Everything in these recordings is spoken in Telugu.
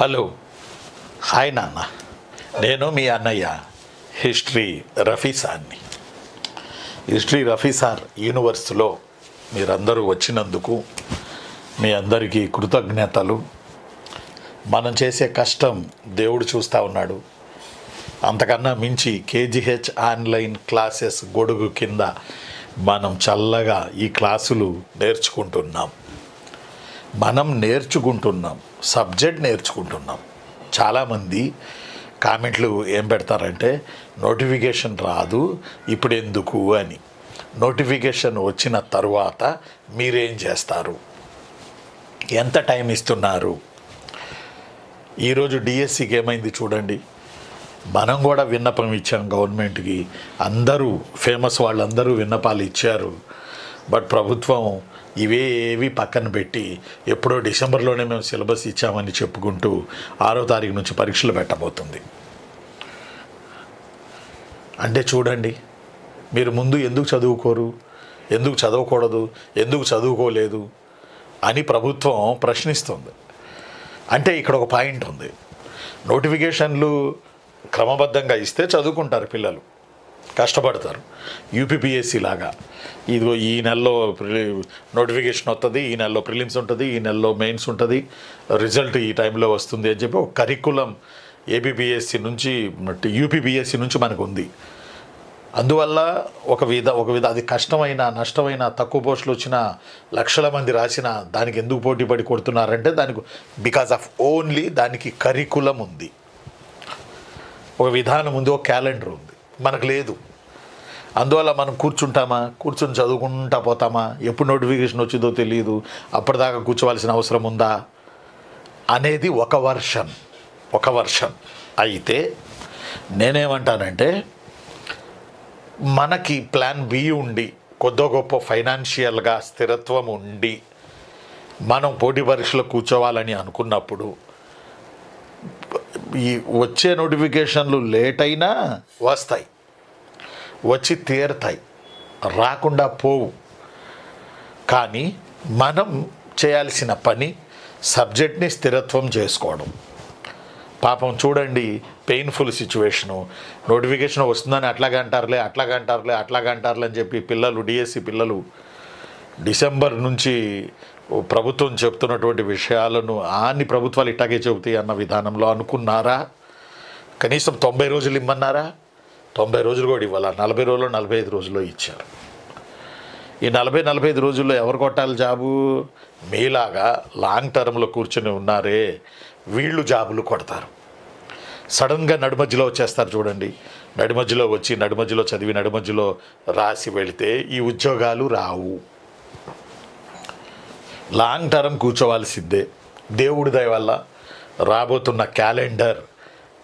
హలో, హాయ్ నాన్న. నేను మీ అన్నయ్య హిస్టరీ రఫీ సార్ని. హిస్టరీ రఫీ సార్ యూనివర్స్లో మీరందరూ వచ్చినందుకు మీ అందరికీ కృతజ్ఞతలు. మనం చేసే కష్టం దేవుడు చూస్తూ ఉన్నాడు. అంతకన్నా మించి కేజీహెచ్ ఆన్లైన్ క్లాసెస్ గొడుగు కింద మనం చల్లగా ఈ క్లాసులు నేర్చుకుంటున్నాం. సబ్జెక్ట్ నేర్చుకుంటున్నాం. చాలామంది కామెంట్లు ఏం పెడతారంటే నోటిఫికేషన్ రాదు ఇప్పుడు ఎందుకు అని. నోటిఫికేషన్ వచ్చిన తర్వాత మీరేం చేస్తారు, ఎంత టైం ఇస్తున్నారు? ఈరోజు డిఎస్సికి ఏమైంది చూడండి. మనం కూడా విన్నపం ఇచ్చాం గవర్నమెంట్కి. అందరూ ఫేమస్ వాళ్ళందరూ విన్నపాలు ఇచ్చారు. బట్ ప్రభుత్వం ఇవేవి పక్కన పెట్టి ఎప్పుడో డిసెంబర్లోనే మేము సిలబస్ ఇచ్చామని చెప్పుకుంటూ 6వ తారీఖు నుంచి పరీక్షలు పెట్టబోతుంది. అంటే చూడండి, మీరు ముందు ఎందుకు చదువుకోరు, ఎందుకు చదవకూడదు, ఎందుకు చదువుకోలేదు అని ప్రభుత్వం ప్రశ్నిస్తుంది. అంటే ఇక్కడ ఒక పాయింట్ ఉంది. నోటిఫికేషన్లు క్రమబద్ధంగా ఇస్తే చదువుకుంటారు పిల్లలు, కష్టపడతారు. యూపీపీఎస్సీ లాగా ఇదిగో ఈ నెలలో నోటిఫికేషన్ వస్తుంది, ఈ నెలలో ప్రిలిమ్స్ ఉంటుంది, ఈ నెలలో మెయిన్స్ ఉంటుంది, రిజల్ట్ ఈ టైంలో వస్తుంది అని చెప్పి ఒక కరికులం ఏపీపీఎస్సీ నుంచి యూపీపీఎస్సీ నుంచి మనకు ఉంది. అందువల్ల ఒక విధ అది కష్టమైన నష్టమైన తక్కువ పోస్టులు వచ్చిన లక్షల మంది రాసిన దానికి ఎందుకు పోటీ పడి కొడుతున్నారంటే దానికి బికాజ్ ఆఫ్ ఓన్లీ దానికి కరికులం ఉంది, ఒక విధానం ఉంది, ఒక క్యాలెండర్ ఉంది. మనకు లేదు. అందువల్ల మనం కూర్చుని చదువుకుంటా పోతామా, ఎప్పుడు నోటిఫికేషన్ వచ్చిందో తెలియదు, అప్పటిదాకా కూర్చోవలసిన అవసరం ఉందా అనేది ఒక వర్షన్. అయితే నేనేమంటానంటే మనకి ప్లాన్ బి ఉండి కొద్దో గొప్ప ఫైనాన్షియల్గా స్థిరత్వం ఉండి మనం పోటీ పరీక్షలో కూర్చోవాలని అనుకున్నప్పుడు ఈ వచ్చే నోటిఫికేషన్లు లేట్ అయినా వస్తాయి, వచ్చి తీరుతాయి, రాకుండా పోవు. కానీ మనం చేయాల్సిన పని సబ్జెక్ట్ని స్థిరత్వం చేసుకోవడం. పాపం చూడండి, పెయిన్ఫుల్ సిచ్యువేషను. నోటిఫికేషన్ వస్తుందని అట్లాగే అంటారులే అని చెప్పి డిఎస్సి పిల్లలు డిసెంబర్ నుంచి ప్రభుత్వం చెప్తున్నటువంటి విషయాలను అన్ని ప్రభుత్వాలు ఇట్టాగే చెబుతాయి అన్న విధానంలో అనుకున్నారా? కనీసం 90 రోజులు ఇమ్మన్నారా? 90 రోజులు కూడా ఇవ్వాల. 40 రోజులు 45 రోజుల్లో ఇచ్చారు. ఈ 40-45 రోజుల్లో ఎవరు కొట్టాలి జాబు? మీలాగా లాంగ్ టర్మ్లో కూర్చొని ఉన్నారే వీళ్ళు జాబులు కొడతారు. సడన్గా నడుమధ్యలో వచ్చేస్తారు చూడండి. నడుమధ్యలో చదివి నడుమధ్యలో రాసి వెళితే ఈ ఉద్యోగాలు రావు. Long term కూర్చోవాల్సిందే. దేవుడి దయ వల్ల రాబోతున్న క్యాలెండర్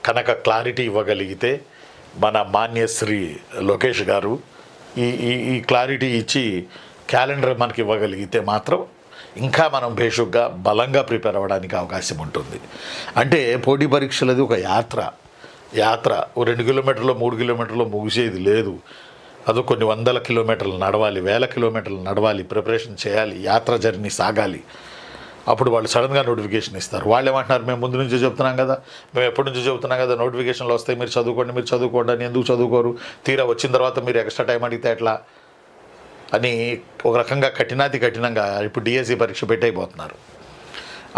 కనుక క్లారిటీ ఇవ్వగలిగితే మన మాన్యశ్రీ లోకేష్ గారు ఈ క్లారిటీ ఇచ్చి క్యాలెండర్ మనకి ఇవ్వగలిగితే మాత్రం ఇంకా మనం బేషుగ్గా బలంగా ప్రిపేర్ అవ్వడానికి అవకాశం ఉంటుంది. అంటే పోటీ పరీక్షలది ఒక యాత్ర. 2 కిలోమీటర్లు 3 కిలోమీటర్లు ముగిసేది లేదు. అదో కొన్ని వందల కిలోమీటర్లు నడవాలి, వేల కిలోమీటర్లు నడవాలి, ప్రిపరేషన్ చేయాలి, యాత్ర జర్నీ సాగాలి. అప్పుడు వాళ్ళు సడన్గా నోటిఫికేషన్ ఇస్తారు. వాళ్ళు ఏమంటున్నారు, మేము ముందు నుంచో చెప్తున్నాం కదా, మేము ఎప్పటి నుంచో చెప్తున్నాం కదా, నోటిఫికేషన్లు వస్తాయి, మీరు చదువుకోండి అని. ఎందుకు చదువుకోరు? తీరా వచ్చిన తర్వాత మీరు ఎక్స్ట్రా టైం అడిగితే ఎట్లా అని ఒక రకంగా కఠినంగా ఇప్పుడు డిఎస్సి పరీక్ష పెట్టయిపోతున్నారు.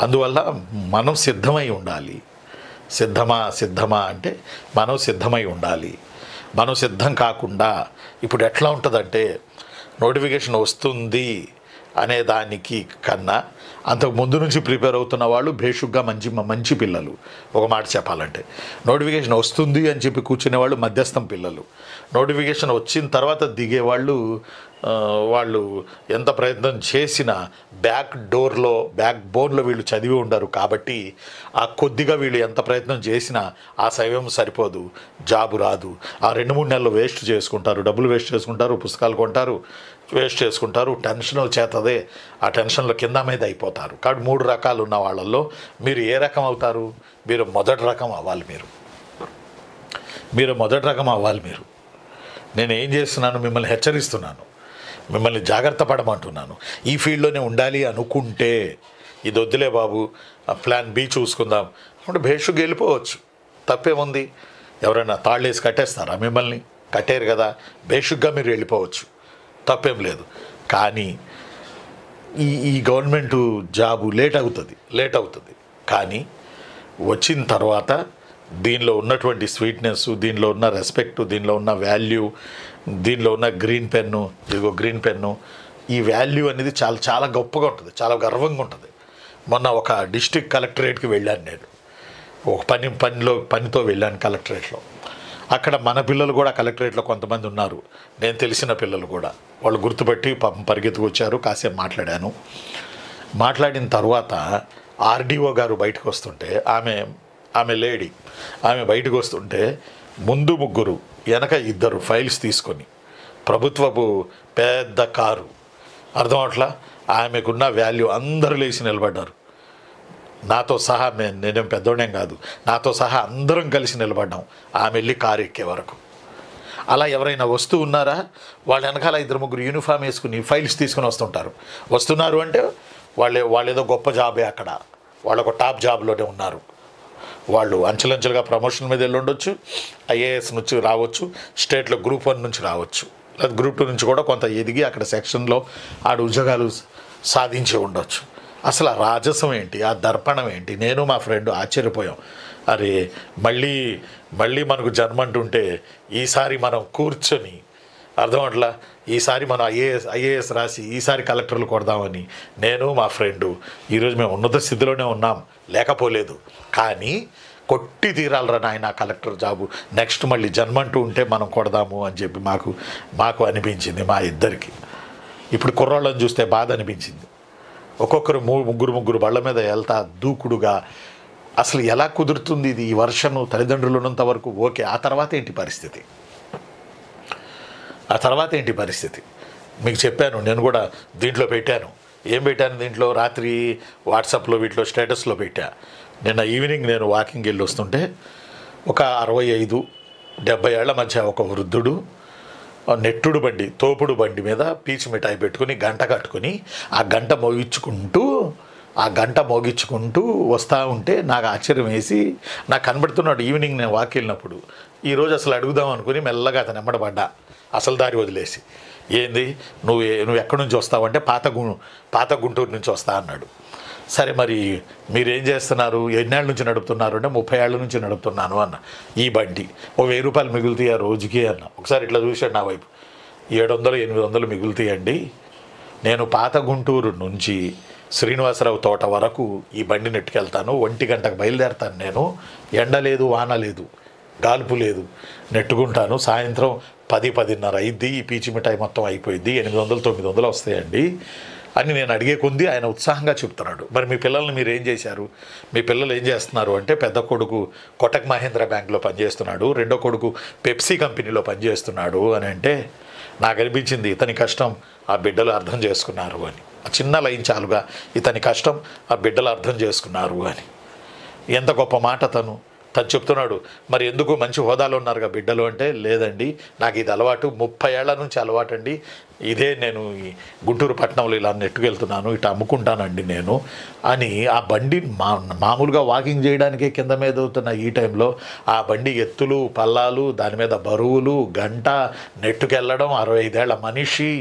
అందువల్ల మనం సిద్ధమై ఉండాలి. సిద్ధమా అంటే మనం సిద్ధమై ఉండాలి. మనం సిద్ధం కాకుండా ఇప్పుడు ఎట్లా ఉంటుందంటే నోటిఫికేషన్ వస్తుంది అనే దానికి కన్నా అంతకు ముందు నుంచి ప్రిపేర్ అవుతున్న వాళ్ళు బేషుగ్గా మంచి పిల్లలు. ఒక మాట చెప్పాలంటే నోటిఫికేషన్ వస్తుంది అని చెప్పి కూర్చునే వాళ్ళు మధ్యస్థం పిల్లలు. నోటిఫికేషన్ వచ్చిన తర్వాత దిగేవాళ్ళు వాళ్ళు ఎంత ప్రయత్నం చేసినా బ్యాక్ బోన్లో వీళ్ళు చదివి ఉండరు. కాబట్టి ఆ కొద్దిగా వీళ్ళు ఎంత ప్రయత్నం చేసినా ఆ సమయం సరిపోదు, జాబు రాదు. ఆ 2-3 నెలలు వేస్ట్ చేసుకుంటారు, డబ్బులు వేస్ట్ చేసుకుంటారు, పుస్తకాలు కొంటారు, వేస్ట్ చేసుకుంటారు. టెన్షన్ చేతదే ఆ టెన్షన్లో కింద మీద అయిపోతారు. కాబట్టి 3 రకాలు ఉన్న వాళ్ళల్లో మీరు ఏ రకం అవుతారు? మీరు మొదటి రకం అవ్వాలి. మీరు నేను ఏం చేస్తున్నాను? మిమ్మల్ని హెచ్చరిస్తున్నాను, మిమ్మల్ని జాగ్రత్త పడమంటున్నాను. ఈ ఫీల్డ్లోనే ఉండాలి అనుకుంటే ఇది వద్దులే బాబు, ప్లాన్ బి చూసుకుందాం, లేకుంటే భేషుగ్గా వెళ్ళిపోవచ్చు, తప్పేముంది? ఎవరైనా తాళ్ళేసి కట్టేస్తారా మిమ్మల్ని? కట్టేరు కదా, భేషుగ్గా మీరు వెళ్ళిపోవచ్చు, తప్పేం లేదు. కానీ ఈ గవర్నమెంట్ జాబు లేట్ అవుతుంది. కానీ వచ్చిన తర్వాత దీనిలో ఉన్నటువంటి స్వీట్నెస్, దీనిలో ఉన్న రెస్పెక్ట్, దీనిలో ఉన్న వాల్యూ, దీనిలో ఉన్న గ్రీన్ పెన్ను, ఈ వాల్యూ అనేది చాలా చాలా గొప్పగా ఉంటుంది, చాలా గర్వంగా ఉంటుంది. మొన్న ఒక డిస్ట్రిక్ట్ కలెక్టరేట్కి వెళ్ళాను నేను, ఒక పనితో వెళ్ళాను కలెక్టరేట్లో. అక్కడ మన పిల్లలు కూడా కలెక్టరేట్లో కొంతమంది ఉన్నారు, నేను తెలిసిన పిల్లలు కూడా. వాళ్ళు గుర్తుపెట్టి పాపం పరిగెత్తుకు వచ్చారు, కాసేపు మాట్లాడిన తర్వాత ఆర్డీఓ గారు బయటకు వస్తుంటే, ఆమె లేడీ, ఆమె బయటకు వస్తుంటే ముందు 3 వెనక 2 ఫైల్స్ తీసుకొని, ప్రభుత్వపు పెద్ద కారు, అర్థం అట్లా ఆమెకున్న వాల్యూ, అందరూ లేచి నిలబడ్డారు. నాతో సహా, నేనేం పెద్దోడేం కాదు, నాతో సహా అందరం కలిసి నిలబడ్డాం ఆమె వెళ్ళి కారు ఎక్కే వరకు. అలా ఎవరైనా వస్తూ ఉన్నారా? వాళ్ళ వెనకాల 2-3 యూనిఫామ్ వేసుకుని ఫైల్స్ తీసుకుని వస్తున్నారు అంటే వాళ్ళు ఏదో గొప్ప జాబే, అక్కడ వాళ్ళు ఒక టాప్ జాబ్లోనే ఉన్నారు. వాళ్ళు అంచెలంచెలుగా ప్రమోషన్ మీద వెళ్ళి ఉండొచ్చు, ఐఏఎస్ నుంచి రావచ్చు, స్టేట్లో గ్రూప్ 1 నుంచి రావచ్చు, లేదా గ్రూప్ 2 నుంచి కూడా కొంత ఎదిగి అక్కడ సెక్షన్లో ఉద్యోగాలు సాధించి ఉండొచ్చు. అసలు ఆ రాజసం ఏంటి, ఆ దర్పణం ఏంటి? నేను మా ఫ్రెండ్ ఆశ్చర్యపోయాం. అరే, మళ్ళీ మనకు జన్మ అంటుంటే ఈసారి మనం కూర్చొని, అర్థం అట్లా ఈసారి మనం ఐఏఎస్ రాసి ఈసారి కలెక్టర్లు కొడదామని నేను మా ఫ్రెండు ఈరోజు మేము ఉన్నత స్థితిలోనే ఉన్నాం, లేకపోలేదు. కానీ కొట్టి తీరాలరా నాయన కలెక్టర్ జాబు, నెక్స్ట్ మళ్ళీ జన్మంటూ ఉంటే మనం కొడదాము అని చెప్పి మాకు అనిపించింది, మా ఇద్దరికి. ఇప్పుడు కుర్రాళ్ళని చూస్తే బాధ అనిపించింది. ఒక్కొక్కరు 3 బళ్ళ మీద వెళ్తా దూకుడుగా. అసలు ఎలా కుదురుతుంది ఇది? ఈ వర్షను తల్లిదండ్రులు ఉన్నంత వరకు ఓకే, ఆ తర్వాత ఏంటి పరిస్థితి? మీకు చెప్పాను, నేను కూడా దీంట్లో పెట్టాను. ఏం పెట్టాను దీంట్లో? రాత్రి వాట్సాప్లో వీటిలో స్టేటస్లో పెట్టా. నిన్న ఈవినింగ్ నేను వాకింగ్ వెళ్ళి వస్తుంటే ఒక 65-70 ఏళ్ల మధ్య ఒక వృద్ధుడు నెట్టుడు బండి, తోపుడు బండి మీద పీచు మిఠాయి పెట్టుకుని గంట కట్టుకుని ఆ గంట మోగించుకుంటూ వస్తూ ఉంటే నాకు ఆశ్చర్యం వేసి, నాకు కనబడుతున్నాడు. ఈవినింగ్ నేను వాక్ వెళ్ళినప్పుడు ఈరోజు అసలు అడుగుదాం అనుకుని మెల్లగా అతను ఎమ్మడబడ్డా, అసలు దారి వదిలేసి. ఏంది నువ్వు ఎక్కడి నుంచి వస్తావంటే పాత గుంటూరు నుంచి వస్తా అన్నాడు. సరే మరి మీరేం చేస్తున్నారు, ఎన్నేళ్ళ నుంచి నడుపుతున్నారు అంటే 30 ఏళ్ళ నుంచి నడుపుతున్నాను అన్న. ఈ బండి ఓ 1000 రూపాయలు మిగులుతాయి ఆ రోజుకి అన్న. ఒకసారి ఇట్లా చూశాడు నా వైపు, 700-800 మిగులుతాయండి. నేను పాత గుంటూరు నుంచి శ్రీనివాసరావు తోట వరకు ఈ బండి నెట్టుకెళ్తాను, 1 గంటకు బయలుదేరుతాను నేను, ఎండ లేదు వాన లేదు గాల్పు లేదు, నెట్టుకుంటాను. సాయంత్రం 10-10:30 అయింది, ఈ పీచి మిఠాయి మొత్తం అయిపోయింది, 800-900 వస్తాయండి అని నేను అడిగే కొంది ఆయన ఉత్సాహంగా చెప్తున్నాడు. మరి మీ పిల్లల్ని మీరు ఏం చేశారు, మీ పిల్లలు ఏం చేస్తున్నారు అంటే, పెద్ద కొడుకు కోటక్ మహేంద్ర బ్యాంక్లో పనిచేస్తున్నాడు, రెండో కొడుకు పెప్సీ కంపెనీలో పనిచేస్తున్నాడు అని అంటే నాకు అనిపించింది ఇతని కష్టం ఆ బిడ్డలు అర్థం చేసుకున్నారు అని. ఆ చిన్న లైన్ చాలుగా, ఇతని కష్టం ఆ బిడ్డలు అర్థం చేసుకున్నారు అని. ఎంత గొప్ప మాట తను చెప్తున్నాడు. మరి ఎందుకు మంచి హోదాలో ఉన్నారుగా బిడ్డలు అంటే, లేదండి నాకు ఇది అలవాటు, 30 ఏళ్ల నుంచి అలవాటు అండి, ఇదే నేను ఈ గుంటూరు పట్టణంలో ఇలా నెట్టుకెళ్తున్నాను, ఇటు అమ్ముకుంటానండి నేను అని. ఆ బండి మామూలుగా వాకింగ్ చేయడానికే కింద మీద అవుతున్న ఈ టైంలో ఆ బండి ఎత్తులు పల్లాలు, దాని మీద బరువులు, గంట నెట్టుకెళ్ళడం, 65 ఏళ్ల మనిషి.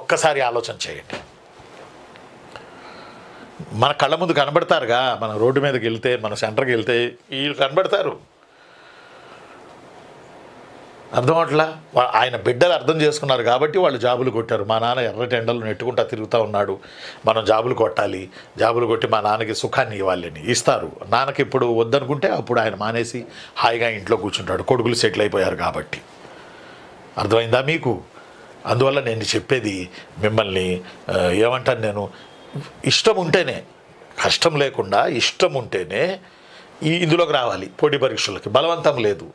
ఒక్కసారి ఆలోచన చేయండి. మన కళ్ళ ముందు కనబడతారుగా, మన రోడ్డు మీదకి వెళ్తే, మన సెంటర్కి వెళ్తే వీళ్ళు కనబడతారు. అర్థం అట్లా ఆయన బిడ్డలు అర్థం చేసుకున్నారు కాబట్టి వాళ్ళు జాబులు కొట్టారు. మా నాన్న ఎర్రటి ఎండలు నెట్టుకుంటా తిరుగుతూ ఉన్నాడు, మనం జాబులు కొట్టాలి, జాబులు కొట్టి మా నాన్నకి సుఖాన్ని ఇవ్వాలని ఇస్తారు. నాన్నకి ఇప్పుడు వద్దనుకుంటే అప్పుడు ఆయన మానేసి హాయిగా ఇంట్లో కూర్చుంటాడు, కొడుకులు సెటిల్ అయిపోయారు కాబట్టి. అర్థమైందా మీకు? అందువల్ల నేను చెప్పేది మిమ్మల్ని ఏమంటాను, నేను ఇష్టం ఉంటేనే, కష్టం లేకుండా ఇష్టం ఉంటేనే ఇందులోకి రావాలి. పోటీ పరీక్షలకి బలవంతం లేదు,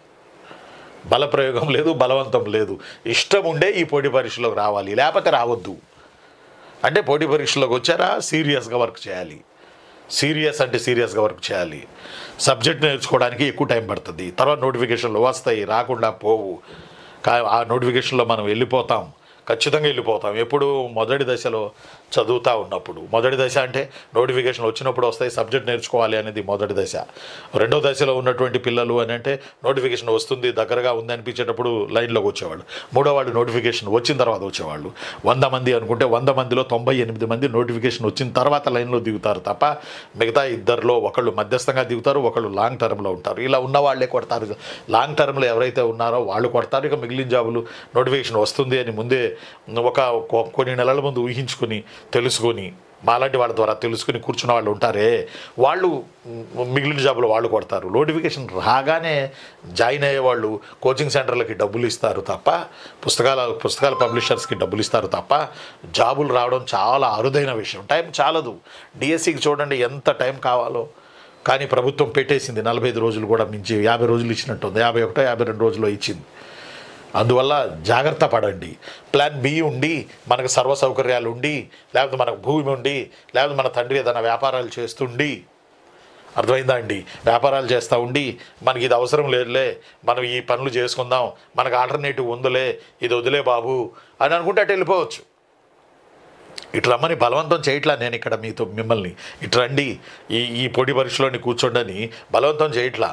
బలప్రయోగం లేదు, బలవంతం లేదు. ఇష్టం ఉండే ఈ పోటీ పరీక్షలోకి రావాలి, లేకపోతే రావద్దు. అంటే పోటీ పరీక్షలోకి వచ్చారా, సీరియస్గా వర్క్ చేయాలి. సీరియస్గా వర్క్ చేయాలి. సబ్జెక్ట్ నేర్చుకోవడానికి ఎక్కువ టైం పడుతుంది. తర్వాత నోటిఫికేషన్లు వస్తాయి, రాకుండా పోవు. ఆ నోటిఫికేషన్లో మనం వెళ్ళిపోతాం. ఖచ్చితంగా వెళ్ళిపోతాం. ఎప్పుడు మొదటి దశలో చదువుతూ ఉన్నప్పుడు. మొదటి దశ అంటే నోటిఫికేషన్ వచ్చినప్పుడు వస్తాయి, సబ్జెక్ట్ నేర్చుకోవాలి అనేది మొదటి దశ. రెండో దశలో ఉన్నటువంటి పిల్లలు అని అంటే నోటిఫికేషన్ వస్తుంది, దగ్గరగా ఉంది అనిపించేటప్పుడు లైన్లోకి వచ్చేవాళ్ళు. మూడో వాళ్ళు నోటిఫికేషన్ వచ్చిన తర్వాత వచ్చేవాళ్ళు. 100 మంది అనుకుంటే 100 మందిలో 98 మంది నోటిఫికేషన్ వచ్చిన తర్వాత లైన్లో దిగుతారు తప్ప మిగతా ఇద్దరిలో ఒకళ్ళు మధ్యస్థంగా దిగుతారు, ఒకళ్ళు లాంగ్ టర్మ్లో ఉంటారు. ఇలా ఉన్న వాళ్ళే కొడతారు. లాంగ్ టర్మ్లో ఎవరైతే ఉన్నారో వాళ్ళు కొడతారు. ఇక మిగిలిన జాబులు నోటిఫికేషన్ వస్తుంది అని ముందే కొన్ని నెలల ముందు ఊహించుకొని తెలుసుకొని మాలాంటి వాళ్ళ ద్వారా తెలుసుకుని కూర్చున్న వాళ్ళు ఉంటారే, వాళ్ళు మిగిలిన జాబులు వాళ్ళు కొడతారు. నోటిఫికేషన్ రాగానే జాయిన్ అయ్యే వాళ్ళు కోచింగ్ సెంటర్లకి డబ్బులు ఇస్తారు తప్ప, పుస్తకాల పబ్లిషర్స్కి డబ్బులు ఇస్తారు తప్ప జాబులు రావడం చాలా అరుదైన విషయం. టైం చాలదు. డిఎస్సికి చూడండి ఎంత టైం కావాలో, కానీ ప్రభుత్వం పెట్టేసింది 45 రోజులు కూడా మించి 50 రోజులు ఇచ్చినట్టుంది. 51 52 రోజుల్లో ఇచ్చింది. అందువల్ల జాగ్రత్త పడండి. ప్లాన్ బి ఉండి, మనకు సర్వ సౌకర్యాలు ఉండి, లేకపోతే మనకు భూమి ఉండి, లేకపోతే మన తండ్రి ఏదైనా వ్యాపారాలు చేస్తుండి, అర్థమైందా అండి, వ్యాపారాలు చేస్తూ ఉండి మనకి ఇది అవసరం లేదులే, మనం ఈ పనులు చేసుకుందాం, మనకు ఆల్టర్నేటివ్ ఉందిలే, ఇది వదిలే బాబు అని అనుకుంటే అటు వెళ్ళిపోవచ్చు. ఇటు రమ్మని బలవంతం చేయట్లా నేను ఇక్కడ మిమ్మల్ని ఇటు రండి ఈ పొడి పరీక్షలోని కూర్చోండి బలవంతం చేయట్లా.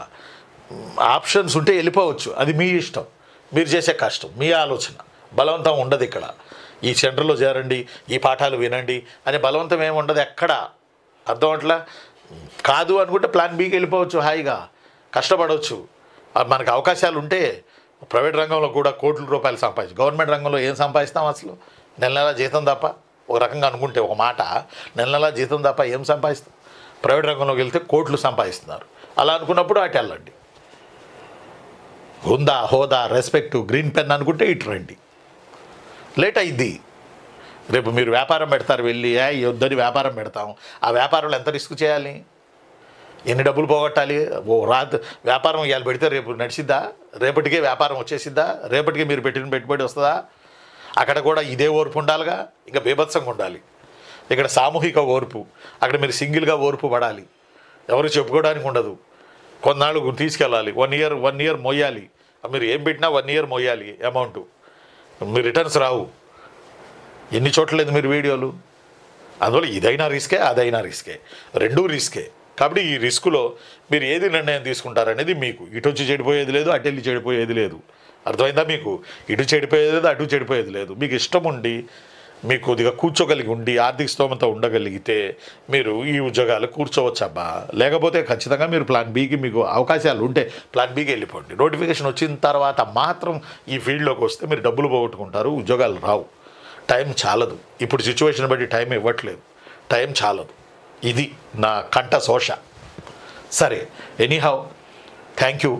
ఆప్షన్స్ ఉంటే వెళ్ళిపోవచ్చు, అది మీ ఇష్టం, మీరు చేసే కష్టం, మీ ఆలోచన. బలవంతం ఉండదు ఇక్కడ. ఈ సెంటర్లో చేరండి, ఈ పాఠాలు వినండి అని బలవంతం ఏమి ఉండదు ఎక్కడ. అర్థం అట్లా కాదు అనుకుంటే ప్లాన్ బీకి వెళ్ళిపోవచ్చు, హాయిగా కష్టపడవచ్చు. మనకు అవకాశాలు ఉంటే ప్రైవేట్ రంగంలో కూడా కోట్ల రూపాయలు సంపాదించు. గవర్నమెంట్ రంగంలో ఏం సంపాదిస్తాం అసలు? నెల జీతం తప్ప. ఒక రకంగా అనుకుంటే ఒక మాట, నెల జీతం తప్ప ఏం సంపాదిస్తాం? ప్రైవేట్ రంగంలోకి వెళ్తే కోట్లు సంపాదిస్తున్నారు. అలా అనుకున్నప్పుడు అటు వెళ్ళండి. హుందా, హోదా, రెస్పెక్టు, గ్రీన్ పెన్ అనుకుంటే ఇటు రండి. లేట్ అయింది. రేపు మీరు వ్యాపారం పెడతారు, వెళ్ళి వద్దని వ్యాపారం పెడతాం. ఆ వ్యాపారంలో ఎంత రిస్క్ చేయాలి, ఎన్ని డబ్బులు పోగొట్టాలి? వ్యాపారం ఇవాళ పెడితే రేపు నడిచిద్దా? రేపటికే వ్యాపారం వచ్చేసిద్దా? రేపటికే మీరు పెట్టిన పెట్టుబడి వస్తుందా? అక్కడ కూడా ఇదే ఓర్పు ఉండాలిగా, ఇంకా బీభత్సంగా ఉండాలి. ఇక్కడ సామూహిక ఓర్పు, అక్కడ మీరు సింగిల్గా ఓర్పు పడాలి. ఎవరు చెప్పుకోవడానికి ఉండదు. కొన్నాళ్ళు తీసుకెళ్ళాలి, 1 ఇయర్ మోయాలి. మీరు ఏం పెట్టినా 1 ఇయర్ మోయాలి అమౌంట్. మీ రిటర్న్స్ రావు. ఎన్ని చోట్ల లేదు మీరు వీడియోలు. అందువల్ల ఇదైనా రిస్కే, అదైనా రిస్కే, రెండూ రిస్కే. కాబట్టి ఈ రిస్కులో మీరు ఏది నిర్ణయం తీసుకుంటారనేది మీకు. ఇటు వచ్చి చెడిపోయేది లేదు, అటు వెళ్ళి చెడిపోయేది లేదు. అర్థమైందా మీకు? ఇటు చెడిపోయేది లేదు, అటు చెడిపోయేది లేదు. మీకు ఇష్టం ఉండి, మీకు కొద్దిగా కూర్చోగలిగి ఉండి, ఆర్థిక స్తోమత ఉండగలిగితే మీరు ఈ ఉద్యోగాలు కూర్చోవచ్చబ్బా. లేకపోతే ఖచ్చితంగా మీరు ప్లాన్ బీకి, మీకు అవకాశాలు ఉంటే ప్లాన్ బీకి వెళ్ళిపోండి. నోటిఫికేషన్ వచ్చిన తర్వాత మాత్రం ఈ ఫీల్డ్లోకి వస్తే మీరు డబ్బులు పోగొట్టుకుంటారు, ఉద్యోగాలు రావు. టైం చాలదు. ఇప్పుడు సిచ్యువేషన్ బట్టి టైం ఇవ్వట్లేదు, టైం చాలదు. ఇది నా కంఠ శోష. సరే, anyhow, thank you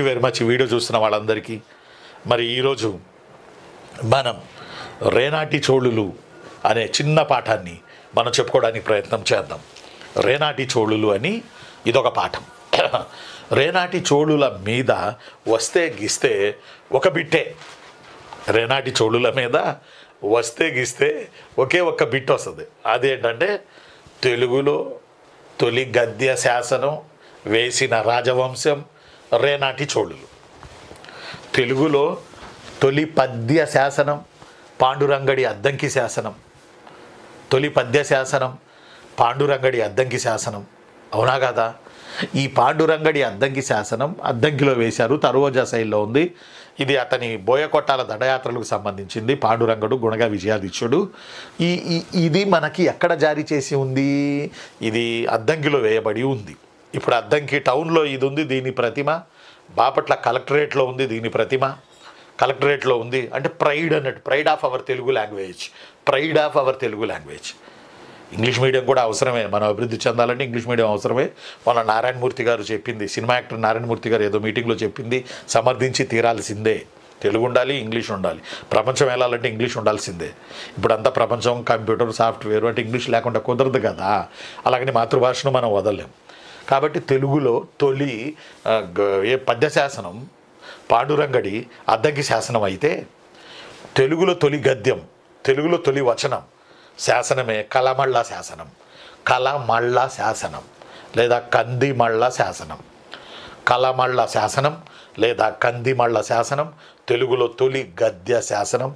very much ఈ వీడియో చూస్తున్న వాళ్ళందరికీ. మరి ఈరోజు మనం రేనాటి చోళులు అనే చిన్న పాఠాన్ని మనం చెప్పుకోవడానికి ప్రయత్నం చేద్దాం. రేనాటి చోళులు అని ఇదొక పాఠం. రేనాటి చోళుల మీద వస్తే గిస్తే ఒక బిట్టే. రేనాటి చోళుల మీద వస్తే గిస్తే ఒకే ఒక్క బిట్ వస్తుంది. అదేంటంటే తెలుగులో తొలి గద్య శాసనం వేసిన రాజవంశం రేనాటి చోళులు. తెలుగులో తొలి పద్య శాసనం పాండురంగడి అద్దంకి శాసనం. తొలి పద్య శాసనం పాండురంగడి అద్దంకి శాసనం. అవునా కదా? ఈ పాండురంగడి అద్దంకి శాసనం అద్దంకిలో వేశారు, తరువజా శైలిలో ఉంది. ఇది అతని బోయకొట్టాల దండయాత్రలకు సంబంధించింది. పాండురంగడు గుణగా విజయాదిత్యుడు. ఇది మనకి ఎక్కడ జారీ చేసి ఉంది? ఇది అద్దంకిలో వేయబడి ఉంది. ఇప్పుడు అద్దంకి టౌన్లో ఇది ఉంది, దీని ప్రతిమ. బాపట్ల కలెక్టరేట్లో ఉంది దీని ప్రతిమ. కలెక్టరేట్లో ఉంది అంటే ప్రైడ్ అన్నట్టు, pride of our Telugu language, pride of our Telugu language. English medium కూడా అవసరమే, మనం అభివృద్ధి చెందాలంటే ఇంగ్లీష్ మీడియం అవసరమే. మన నారాయణమూర్తి గారు చెప్పింది, సినిమా యాక్టర్ నారాయణమూర్తి గారు ఏదో మీటింగ్లో చెప్పింది, సమర్థించి తీరాల్సిందే. తెలుగు ఉండాలి, ఇంగ్లీష్ ఉండాలి. ప్రపంచం వెళ్ళాలంటే ఇంగ్లీష్ ఉండాల్సిందే. ఇప్పుడు అంతా ప్రపంచం కంప్యూటర్ సాఫ్ట్వేర్ అంటే ఇంగ్లీష్ లేకుండా కుదరదు కదా. అలాగని మాతృభాషను మనం వదలలేం. కాబట్టి తెలుగులో తొలి పద్యశాసనం పాండురంగడి అద్దంకి శాసనం అయితే, తెలుగులో తొలి గద్యం, తెలుగులో తొలి వచనం శాసనమే కలమళ్ళ శాసనం. కలమళ్ళ శాసనం లేదా కందిమళ్ళ శాసనం. కలమళ్ళ శాసనం లేదా కందిమళ్ళ శాసనం, తెలుగులో తొలి గద్య శాసనం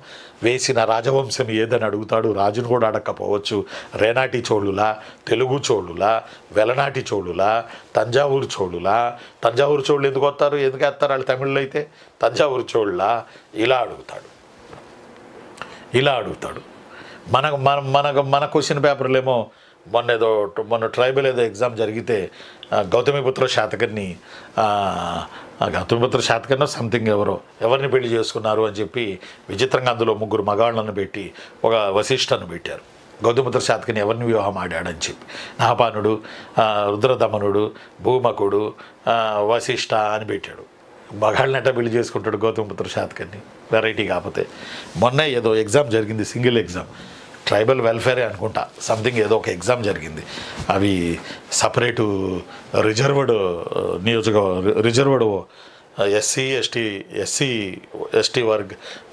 వేసిన రాజవంశం ఏదని అడుగుతాడు. రాజును కూడా అడగకపోవచ్చు. రేనాటి చోళులా, తెలుగు చోళులా, వెలనాటి చోళులా, తంజావూరు చోళులా? తంజావూరు చోళులు ఎందుకు వస్తారు, ఎందుకు వేస్తారు వాళ్ళు తమిళలో అయితే? తంజావూరు చోళులా? ఇలా అడుగుతాడు. మన క్వశ్చన్ పేపర్లు ఏమో మొన్న ట్రైబల్ ఏదో ఎగ్జామ్ జరిగితే గౌతమిపుత్ర శాతకర్ణి సంథింగ్ ఎవరిని పెళ్లి చేసుకున్నారు అని చెప్పి విచిత్రంగా అందులో 3 మగాళ్ళను పెట్టి ఒక వశిష్ఠను పెట్టారు. గౌతమిపుత్ర శాతకర్ణి ఎవరిని వివాహం ఆడాడని చెప్పి నాహపానుడు, రుద్రదమనుడు, భూమకుడు, వశిష్ఠ అని పెట్టాడు. మగాళ్ళని ఎట్టా పెళ్లి చేసుకుంటాడు గౌతమిపుత్ర శాతకర్ణి? వెరైటీ కాకపోతే. మొన్న ఏదో ఎగ్జామ్ జరిగింది, సింగిల్ ఎగ్జామ్, ట్రైబల్ వెల్ఫేరే అనుకుంటా, సంథింగ్ ఏదో ఒక ఎగ్జామ్ జరిగింది. అవి సపరేటు రిజర్వ్డ్ ఎస్సీ ఎస్టీ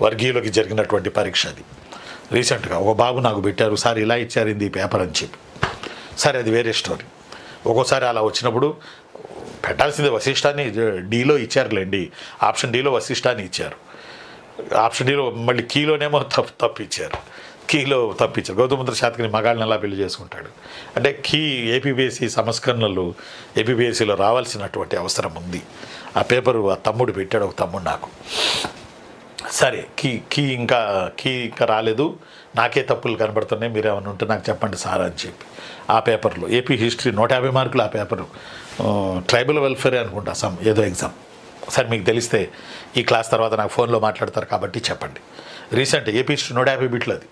వర్గీయులకి జరిగినటువంటి పరీక్ష అది. రీసెంట్గా ఒక బాబు నాకు పెట్టారు, సార్ ఇలా ఇచ్చారు ఈ పేపర్ అని చెప్పి. సరే, అది వేరే స్టోరీ. ఒక్కోసారి అలా వచ్చినప్పుడు పెట్టాల్సిందే. వశిష్ఠాన్ని డీలో ఇచ్చారులేండి, ఆప్షన్ డీలో వశిష్ఠాన్ని ఇచ్చారు, ఆప్షన్ డీలో మళ్ళీ కీలోనేమో తప్పిచ్చారు. గౌతమిపుత్ర శాతకర్ణి మగాళ్ళని ఎలా పెళ్లి చేసుకుంటాడు అంటే ఏపీబీఎస్సీ సంస్కరణలు ఏపీబీఎస్సీలో రావాల్సినటువంటి అవసరం ఉంది. ఆ పేపరు ఆ తమ్ముడు పెట్టాడు, ఒక తమ్ముడు నాకు. సరే, కీ ఇంకా రాలేదు, నాకే తప్పులు కనబడుతున్నాయి, మీరు ఏమైనా ఉంటే నాకు చెప్పండి సార్ అని చెప్పి ఆ పేపర్లో ఏపీ హిస్టరీ 150 మార్కులు. ఆ పేపరు ట్రైబల్ వెల్ఫేర్ అనుకుంటా, ఏదో ఎగ్జామ్. సరే, మీకు తెలిస్తే ఈ క్లాస్ తర్వాత నాకు ఫోన్లో మాట్లాడతారు కాబట్టి చెప్పండి. రీసెంట్ ఏపీ హిస్టరీ 150 బిట్లు, అది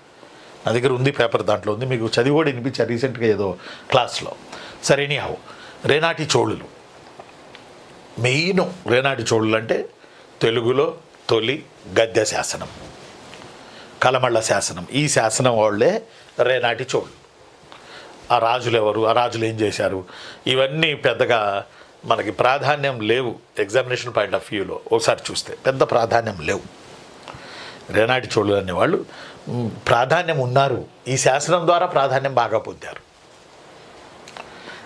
నా దగ్గర ఉంది పేపర్, దాంట్లో ఉంది, మీకు చదివి కూడా వినిపించారు రీసెంట్గా ఏదో క్లాస్లో. సరే, ఎనీహౌ, రేనాటి చోళులు మెయిన్. రేనాటి చోళులు అంటే తెలుగులో తొలి గద్య శాసనం, కలమళ్ళ శాసనం. ఈ శాసనం వాళ్ళే రేనాటి చోళులు. ఆ రాజులు ఎవరు, ఆ రాజులు ఏం చేశారు, ఇవన్నీ పెద్దగా మనకి ప్రాధాన్యం లేవు. ఎగ్జామినేషన్ పాయింట్ ఆఫ్ వ్యూలో ఒకసారి చూస్తే పెద్ద ప్రాధాన్యం లేవు. రేనాటి చోళులు అనేవాళ్ళు ప్రాధాన్యం ఉన్నారు, ఈ శాసనం ద్వారా ప్రాధాన్యం బాగా పొందారు.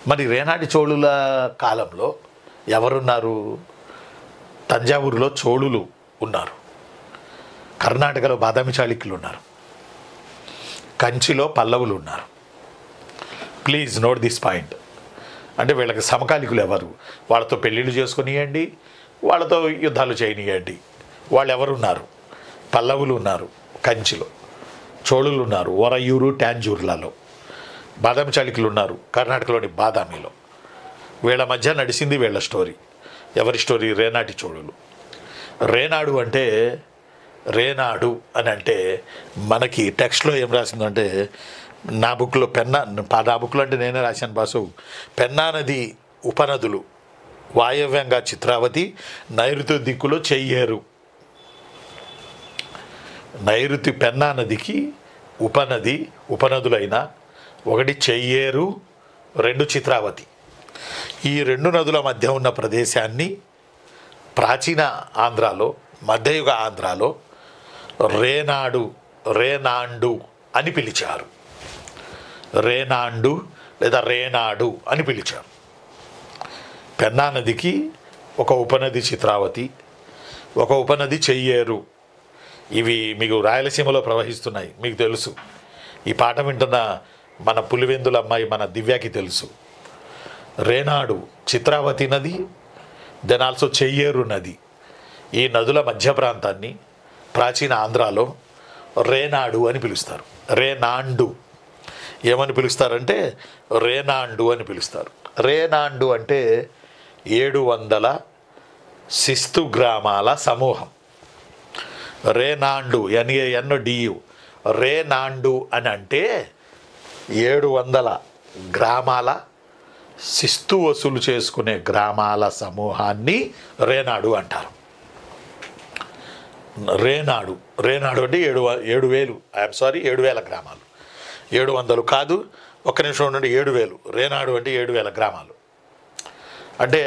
మరి రేనాటి చోళుల కాలంలో ఎవరున్నారు? తంజావూరులో చోళులు ఉన్నారు, కర్ణాటకలో బాదామి చాళుక్యులు ఉన్నారు, కంచిలో పల్లవులు ఉన్నారు. Please note this point. అంటే వీళ్ళకి సమకాలికులు ఎవరు? వాళ్ళతో పెళ్ళిళ్ళు చేసుకునియండి, వాళ్ళతో యుద్ధాలు చేయనియండి. వాళ్ళు ఎవరున్నారు? పల్లవులు ఉన్నారు కంచిలో, చోళులు ఉన్నారు ఒరయూరు టాంజూర్లలో, బాదామి చాళుక్యులు ఉన్నారు కర్ణాటకలోని బాదామిలో. వీళ్ళ మధ్య నడిచింది వీళ్ళ స్టోరీ. ఎవరి స్టోరీ? రేనాటి చోళులు. రేనాడు అని అంటే మనకి టెక్స్ట్లో ఏం రాసిందంటే, నా బుక్లో నా బుక్లో అంటే నేనే రాశాను బాసు. పెన్నా నది ఉపనదులు వాయవ్యంగా చిత్రావతి, నైరుతి దిక్కులో చెయ్యేరు. నైరుతి పెన్నా నదికి ఉపనదులైన ఒకటి చెయ్యేరు, 2 చిత్రావతి. ఈ 2 నదుల మధ్య ఉన్న ప్రదేశాన్ని ప్రాచీన ఆంధ్రాలో, మధ్యయుగ ఆంధ్రాలో రేనాండు అని పిలిచారు. రేనాండు లేదా రేనాడు అని పిలిచారు. పెన్నా నదికి ఒక ఉపనది చిత్రావతి, ఒక ఉపనది చెయ్యేరు. ఇవి మీకు రాయలసీమలో ప్రవహిస్తున్నాయి, మీకు తెలుసు. ఈ పాట వింటున్న మన పులివెందుల అమ్మాయి మన దివ్యాకి తెలుసు. రేనాడు చిత్రావతి నది, దెన్ ఆల్సో చెయ్యేరు నది. ఈ నదుల మధ్య ప్రాంతాన్ని ప్రాచీన ఆంధ్రాలో రేనాడు అని పిలుస్తారు. రేనాండు ఏమని పిలుస్తారంటే రేనాండు అని పిలుస్తారు. రేనాండు అంటే 700 శిస్తు గ్రామాల సమూహం. రేనాండు NANDU. రేనాండు అని అంటే 700 గ్రామాల శిస్తు వసూలు చేసుకునే గ్రామాల సమూహాన్ని రేనాడు అంటారు. రేనాడు అంటే 7,000 గ్రామాలు. 700 కాదు, ఒక్క నిమిషం ఉండండి, 7,000. రేనాడు అంటే 7,000 గ్రామాలు. అంటే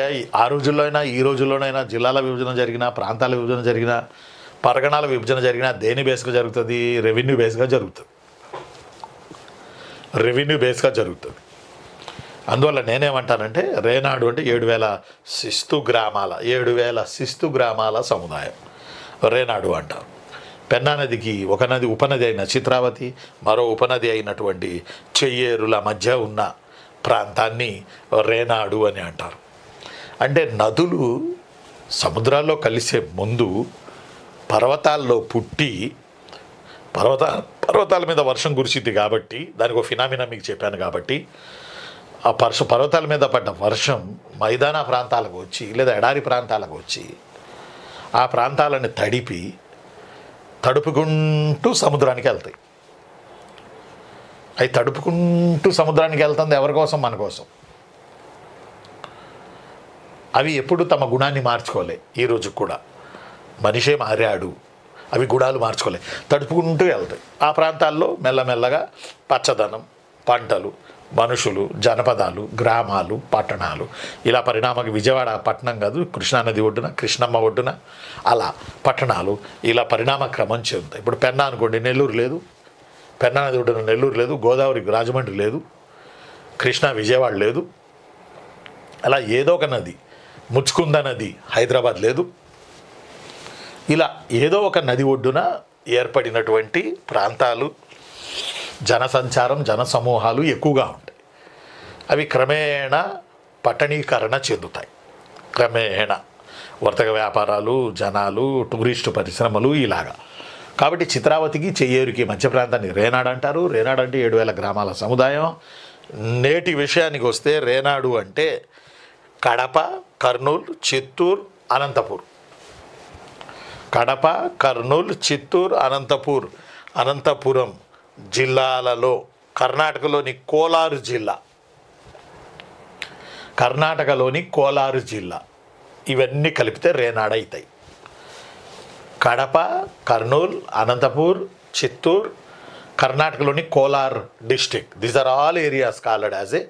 ఆ రోజుల్లోనైనా ఈ రోజుల్లోనైనా జిల్లాల విభజన జరిగినా, ప్రాంతాల విభజన జరిగినా, పరగణాల విభజన జరిగినా దేని బేస్గా జరుగుతుంది? రెవెన్యూ బేస్గా జరుగుతుంది. అందువల్ల నేనేమంటానంటే రేనాడు అంటే 7,000 శిస్తు గ్రామాల సముదాయం రేనాడు అంటారు. పెన్నా నదికి ఒక నది ఉపనది అయిన చిత్రావతి, మరో ఉపనది అయినటువంటి చెయ్యేరుల మధ్య ఉన్న ప్రాంతాన్ని రేనాడు అని అంటారు. అంటే నదులు సముద్రాల్లో కలిసే ముందు పర్వతాల్లో పుట్టి పర్వతాల మీద వర్షం కురిసిద్ది కాబట్టి, దానికి ఒక ఫినామినా మీకు చెప్పాను కాబట్టి, ఆ పర్వతాల మీద పడ్డ వర్షం మైదాన ప్రాంతాలకు వచ్చి లేదా ఎడారి ప్రాంతాలకు వచ్చి ఆ ప్రాంతాలను తడుపుకుంటూ సముద్రానికి వెళ్తాయి. అవి తడుపుకుంటూ సముద్రానికి వెళ్తుంది ఎవరి కోసం? మన కోసం. అవి ఎప్పుడు తమ గుణాన్ని మార్చుకోలే. ఈరోజు కూడా మనిషే మారాడు, అవి గుణాలు మార్చుకోలే, తడుపుకుంటూ వెళ్తాయి. ఆ ప్రాంతాల్లో మెల్లమెల్లగా పచ్చదనం, పంటలు, మనుషులు, జనపదాలు, గ్రామాలు, పట్టణాలు ఇలా పరిణామం. విజయవాడ పట్టణం కాదు, కృష్ణానది ఒడ్డున, కృష్ణమ్మ ఒడ్డున అలా పట్టణాలు ఇలా పరిణామ క్రమం చెందుతాయి. ఇప్పుడు పెన్నా అనుకోండి, నెల్లూరు లేదు, పెన్నా నది ఒడ్డున నెల్లూరు లేదు, గోదావరి రాజమండ్రి లేదు, కృష్ణా విజయవాడ లేదు, అలా ఏదో ఒక నది, ముచ్చుకుంద నది హైదరాబాద్ లేదు. ఇలా ఏదో ఒక నది ఒడ్డున ఏర్పడినటువంటి ప్రాంతాలు, జనసంచారం, జనసమూహాలు ఎక్కువగా ఉంటాయి. అవి క్రమేణా పట్టణీకరణ చెందుతాయి. క్రమేణా వర్తక వ్యాపారాలు, జనాలు, టూరిస్టు పరిశ్రమలు ఇలాగా. కాబట్టి చిత్రావతికి చెయ్యేరుకి మధ్య ప్రాంతాన్ని రేనాడు అంటారు. రేనాడు అంటే 7,000 గ్రామాల సముదాయం. నేటి విషయానికి వస్తే రేనాడు అంటే కడప, కర్నూలు, చిత్తూరు, అనంతపూర్. కడప, కర్నూలు, చిత్తూరు, అనంతపురం జిల్లాలలో కర్ణాటకలోని కోలారు జిల్లా ఇవన్నీ కలిపితే రేనాడు అవుతాయి. కడప, కర్నూలు, అనంతపూర్, చిత్తూరు, కర్ణాటకలోని Kolar district, these are all areas called as a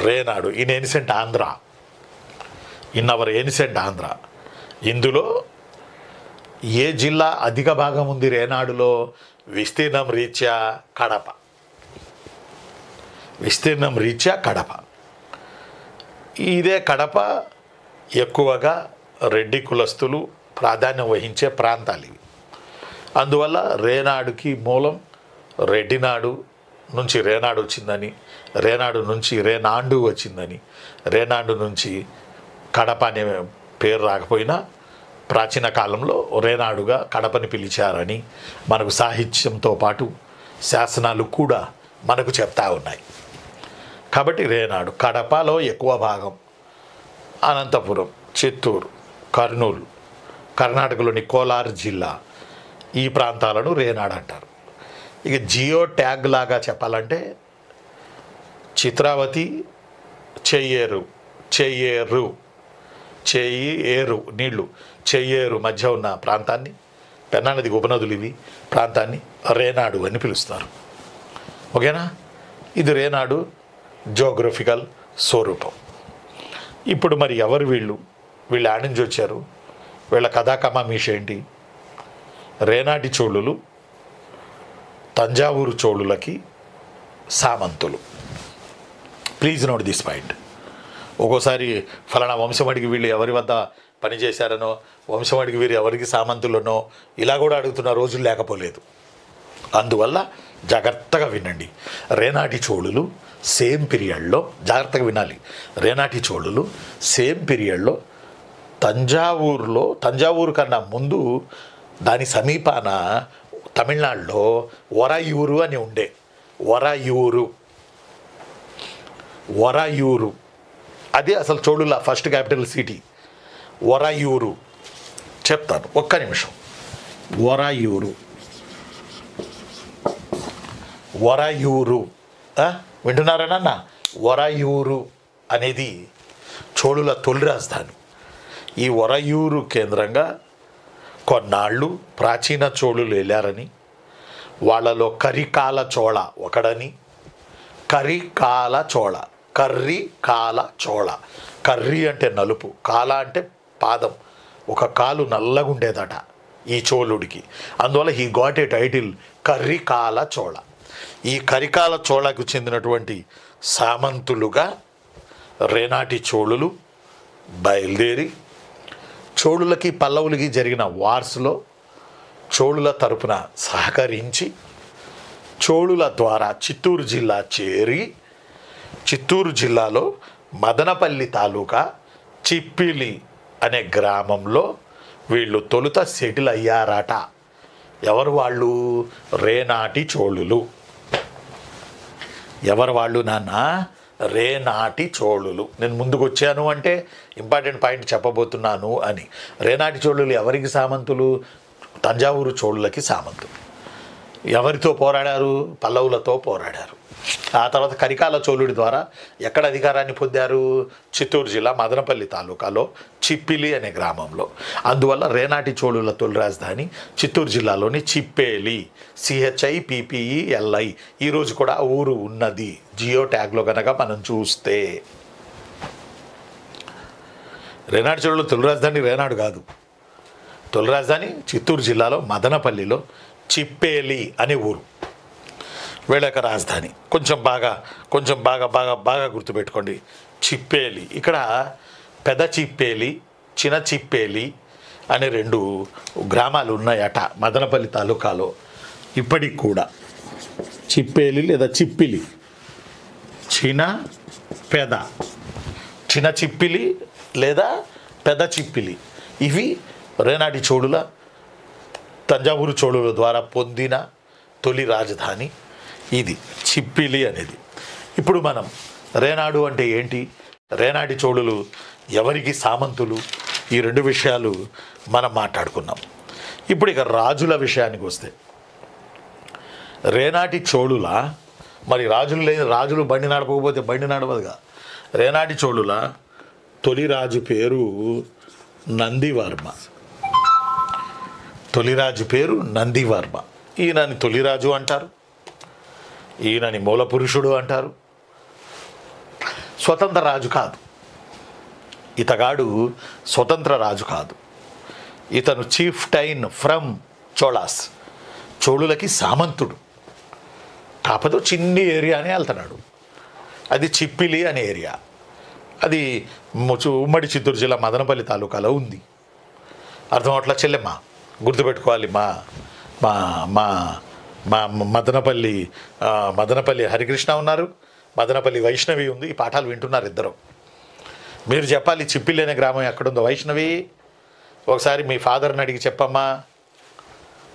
Renadu. In ancient Andhra, in our ancient Andhra. ఇందులో ఏ జిల్లా అధిక భాగం ఉంది రేనాడులో? విస్తీర్ణం రీత్యా కడప. ఇదే కడప ఎక్కువగా రెడ్డి కులస్తులు ప్రాధాన్యం వహించే ప్రాంతాలు ఇవి. అందువల్ల రేనాడుకి మూలం రెడ్డినాడు నుంచి రేనాడు వచ్చిందని, రేనాడు నుంచి రేనాండు వచ్చిందని, రేనాండు నుంచి కడప అనే పేరు రాకపోయినా ప్రాచీన కాలంలో రేనాడుగా కడపని పిలిచారని మనకు సాహిత్యంతో పాటు శాసనాలు కూడా మనకు చెప్తా ఉన్నాయి. కాబట్టి రేనాడు కడపలో ఎక్కువ భాగం, అనంతపురం, చిత్తూరు, కర్నూలు, కర్ణాటకలోని కోలార్ జిల్లా ఈ ప్రాంతాలను రేనాడు అంటారు. ఇక జియో ట్యాగ్ లాగా చెప్పాలంటే చిత్రావతి, చెయ్యేరు మధ్య ఉన్న ప్రాంతాన్ని, పెన్నా నదికి ఉపనదులు ఇవి, ప్రాంతాన్ని రేనాడు అని పిలుస్తారు. ఓకేనా? ఇది రేనాడు జియోగ్రఫికల్ స్వరూపం. ఇప్పుడు మరి ఎవరు వీళ్ళు ఆడ నుంచి వచ్చారు? వీళ్ళ కథాకమామీష ఏంటి? రేనాటి చోళులు తంజావూరు చోళులకి సామంతులు. Please note this point. ఒక్కోసారి ఫలానా వంశమడికి వీళ్ళు ఎవరి వద్ద పనిచేశారనో, వంశమడికి వీరు ఎవరికి సామంతులనో ఇలా కూడా అడుగుతున్న రోజులు లేకపోలేదు. అందువల్ల జాగ్రత్తగా వినండి. రేనాటి చోళులు సేమ్ పీరియడ్లో, జాగ్రత్తగా వినాలి, రేనాటి చోళులు సేమ్ పీరియడ్లో తంజావూరు కన్నా ముందు దాని సమీపాన తమిళనాడులో ఒరాయూరు అని ఉండే. ఒరాయూరు అది అసలు చోళుల ఫస్ట్ క్యాపిటల్ సిటీ. ఒరాయూరు చెప్తాను, ఒక్క నిమిషం. ఒరాయూరు వింటున్నారనన్నా? ఒరాయూరు అనేది చోళుల తొలి రాజధాని. ఈ ఒరాయూరు కేంద్రంగా కొన్నాళ్ళు ప్రాచీన చోళులు వెళ్ళారని, వాళ్ళలో కరికాల చోళ ఒకడని, కరికాల చోళ, కర్రీ అంటే నలుపు, కాల అంటే పాదం, ఒక కాలు నల్లగుండేదట ఈ చోళుడికి. అందువల్ల he got a title Karikala Chola. ఈ కరికాల చోళకు చెందినటువంటి సామంతులుగా రేనాటి చోళులు బయలుదేరి చోళులకి పల్లవులకి జరిగిన వార్స్లో చోళుల తరపున సహకరించి చోళుల ద్వారా చిత్తూరు జిల్లా చేరి చిత్తూరు జిల్లాలో మదనపల్లి తాలూకా చిప్పిలి అనే గ్రామంలో వీళ్ళు తొలుత సెటిల్ అయ్యారట. ఎవరు వాళ్ళు? రేనాటి చోళులు. ఎవరు వాళ్ళు నాన్న? రేనాటి చోళులు. నేను ముందుకు వచ్చాను అంటే ఇంపార్టెంట్ పాయింట్ చెప్పబోతున్నాను అని. రేనాటి చోళులు ఎవరికి సామంతులు? తంజావూరు చోళులకి సామంతులు. ఎవరితో పోరాడారు? పల్లవులతో పోరాడారు. ఆ తర్వాత కరికాల చోళుడి ద్వారా ఎక్కడ అధికారాన్ని పొందారు? చిత్తూరు జిల్లా మదనపల్లి తాలూకాలో చిప్పిలి అనే గ్రామంలో. అందువల్ల రేనాటి చోళుల తొలి రాజధాని చిత్తూరు జిల్లాలోని చిప్పేలి, CHIPPELI. ఈరోజు కూడా ఊరు ఉన్నది జియో ట్యాగ్లో కనుక మనం చూస్తే. రేనాటి చోళుల తొలి రాజధాని రేనాడు కాదు. తొలి రాజధాని చిత్తూరు జిల్లాలో మదనపల్లిలో చిప్పేలి అనే ఊరు. వీళ్ళ యొక్క రాజధాని కొంచెం బాగా గుర్తుపెట్టుకోండి. చిప్పేలి. ఇక్కడ పెద్ద చిప్పేలి, చిన్న చిప్పేలి అనే 2 గ్రామాలు ఉన్నాయట మదనపల్లి తాలూకాలో. ఇప్పటికి కూడా చిప్పేలి లేదా చిప్పిలి, చిన్న చిప్పిలి లేదా పెద్ద చిప్పిలి, ఇవి రేనాటి చోళుల తంజావూరు చోళుల ద్వారా పొందిన తొలి రాజధాని ఇది చిప్పిలి అనేది. ఇప్పుడు మనం రేనాడు అంటే ఏంటి, రేనాటి చోళులు ఎవరికి సామంతులు, ఈ 2 విషయాలు మనం మాట్లాడుకున్నాం. ఇప్పుడు ఇక రాజుల విషయానికి వస్తే, రేనాటి చోళుల మరి రాజులు బండి నడపకపోతే బండి నడవదుగా. రేనాటి చోళుల తొలి రాజు పేరు నందివర్మ. ఈయనని తొలిరాజు అంటారు, ఈయనని మూల పురుషుడు అంటారు. స్వతంత్ర రాజు కాదు ఇతగాడు, స్వతంత్ర రాజు కాదు. ఇతను చీఫ్ టైన్ ఫ్రమ్ చోళాస్, చోళులకి సామంతుడు. కాకపోతే చిన్ని ఏరియానే వెళ్తున్నాడు. అది చిప్పిలి అనే ఏరియా. అది ఉమ్మడి చిత్తూరు జిల్లా మదనపల్లి తాలూకాలో ఉంది. అర్థం అవట్లా చెల్లెమ్మ? గుర్తుపెట్టుకోవాలి. మా మా మా మా మదనపల్లి హరికృష్ణ ఉన్నారు, మదనపల్లి వైష్ణవి ఉంది. ఈ పాఠాలు వింటున్నారు ఇద్దరు. మీరు చెప్పాలి చిప్పిలి అనే గ్రామం ఎక్కడుందో. వైష్ణవి, ఒకసారి మీ ఫాదర్ని అడిగి చెప్పమ్మా.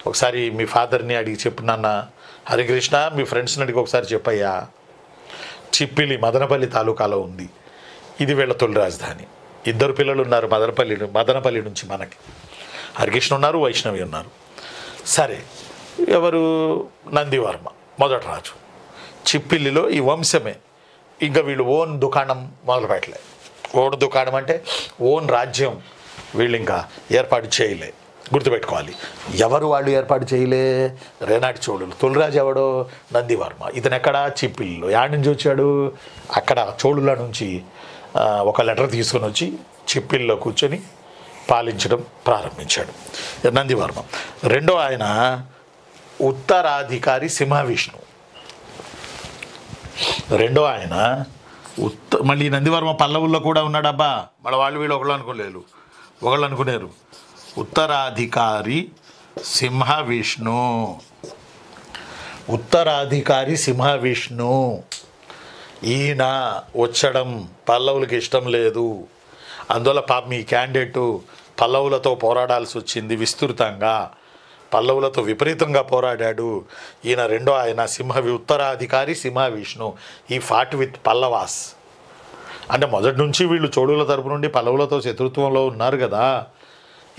ఒకసారి మీ ఫాదర్ని అడిగి చెప్పు నాన్న. హరికృష్ణ, మీ ఫ్రెండ్స్ని అడిగి ఒకసారి చెప్పయ్యా. చిప్పిలి మదనపల్లి తాలూకాలో ఉంది. ఇది వీళ్ళ తొలి రాజధాని. 2 పిల్లలు ఉన్నారు మదనపల్లి నుంచి మనకి. హరికృష్ణ ఉన్నారు, వైష్ణవి ఉన్నారు. సరే, ఎవరు? నందివర్మ మొదటి రాజు. చిప్పిల్లిలో ఈ వంశమే. ఇంకా వీళ్ళు ఓన్ దుకాణం మొదలుపెట్టలే. ఓన్ దుకాణం అంటే ఓన్ రాజ్యం వీళ్ళు ఇంకా ఏర్పాటు చేయలే. గుర్తుపెట్టుకోవాలి. ఎవరు వాళ్ళు ఏర్పాటు చేయలే? రేనాటి చోళులు. తొలిరాజు ఎవడో? నందివర్మ. ఇతను ఎక్కడ? చిప్పిల్లిలో. యాడ్ నుంచి వచ్చాడు? అక్కడ చోళుల నుంచి ఒక లెటర్ తీసుకొని వచ్చి చిప్పిల్లో కూర్చొని పాలించడం ప్రారంభించాడు నందివర్మ. రెండో ఆయన ఉత్తరాధికారి సింహవిష్ణు. మళ్ళీ నందివర్మ పల్లవుల్లో కూడా ఉన్నాడబ్బా. మళ్ళీ వీళ్ళు ఒకళ్ళు అనుకునేరు. ఉత్తరాధికారి సింహవిష్ణు. ఈయన వచ్చడం పల్లవులకి ఇష్టం లేదు. అందువల్ల పాపం ఈ క్యాండిడేటు పల్లవులతో పోరాడాల్సి వచ్చింది. విస్తృతంగా పల్లవులతో విపరీతంగా పోరాడాడు. ఈయన రెండో ఆయన ఉత్తరాధికారి సింహవిష్ణు. ఈ ఫాట్ విత్ పల్లవాస్. అంటే మొదటి నుంచి వీళ్ళు చోళుల తరపు నుండి పల్లవులతో శత్రుత్వంలో ఉన్నారు కదా.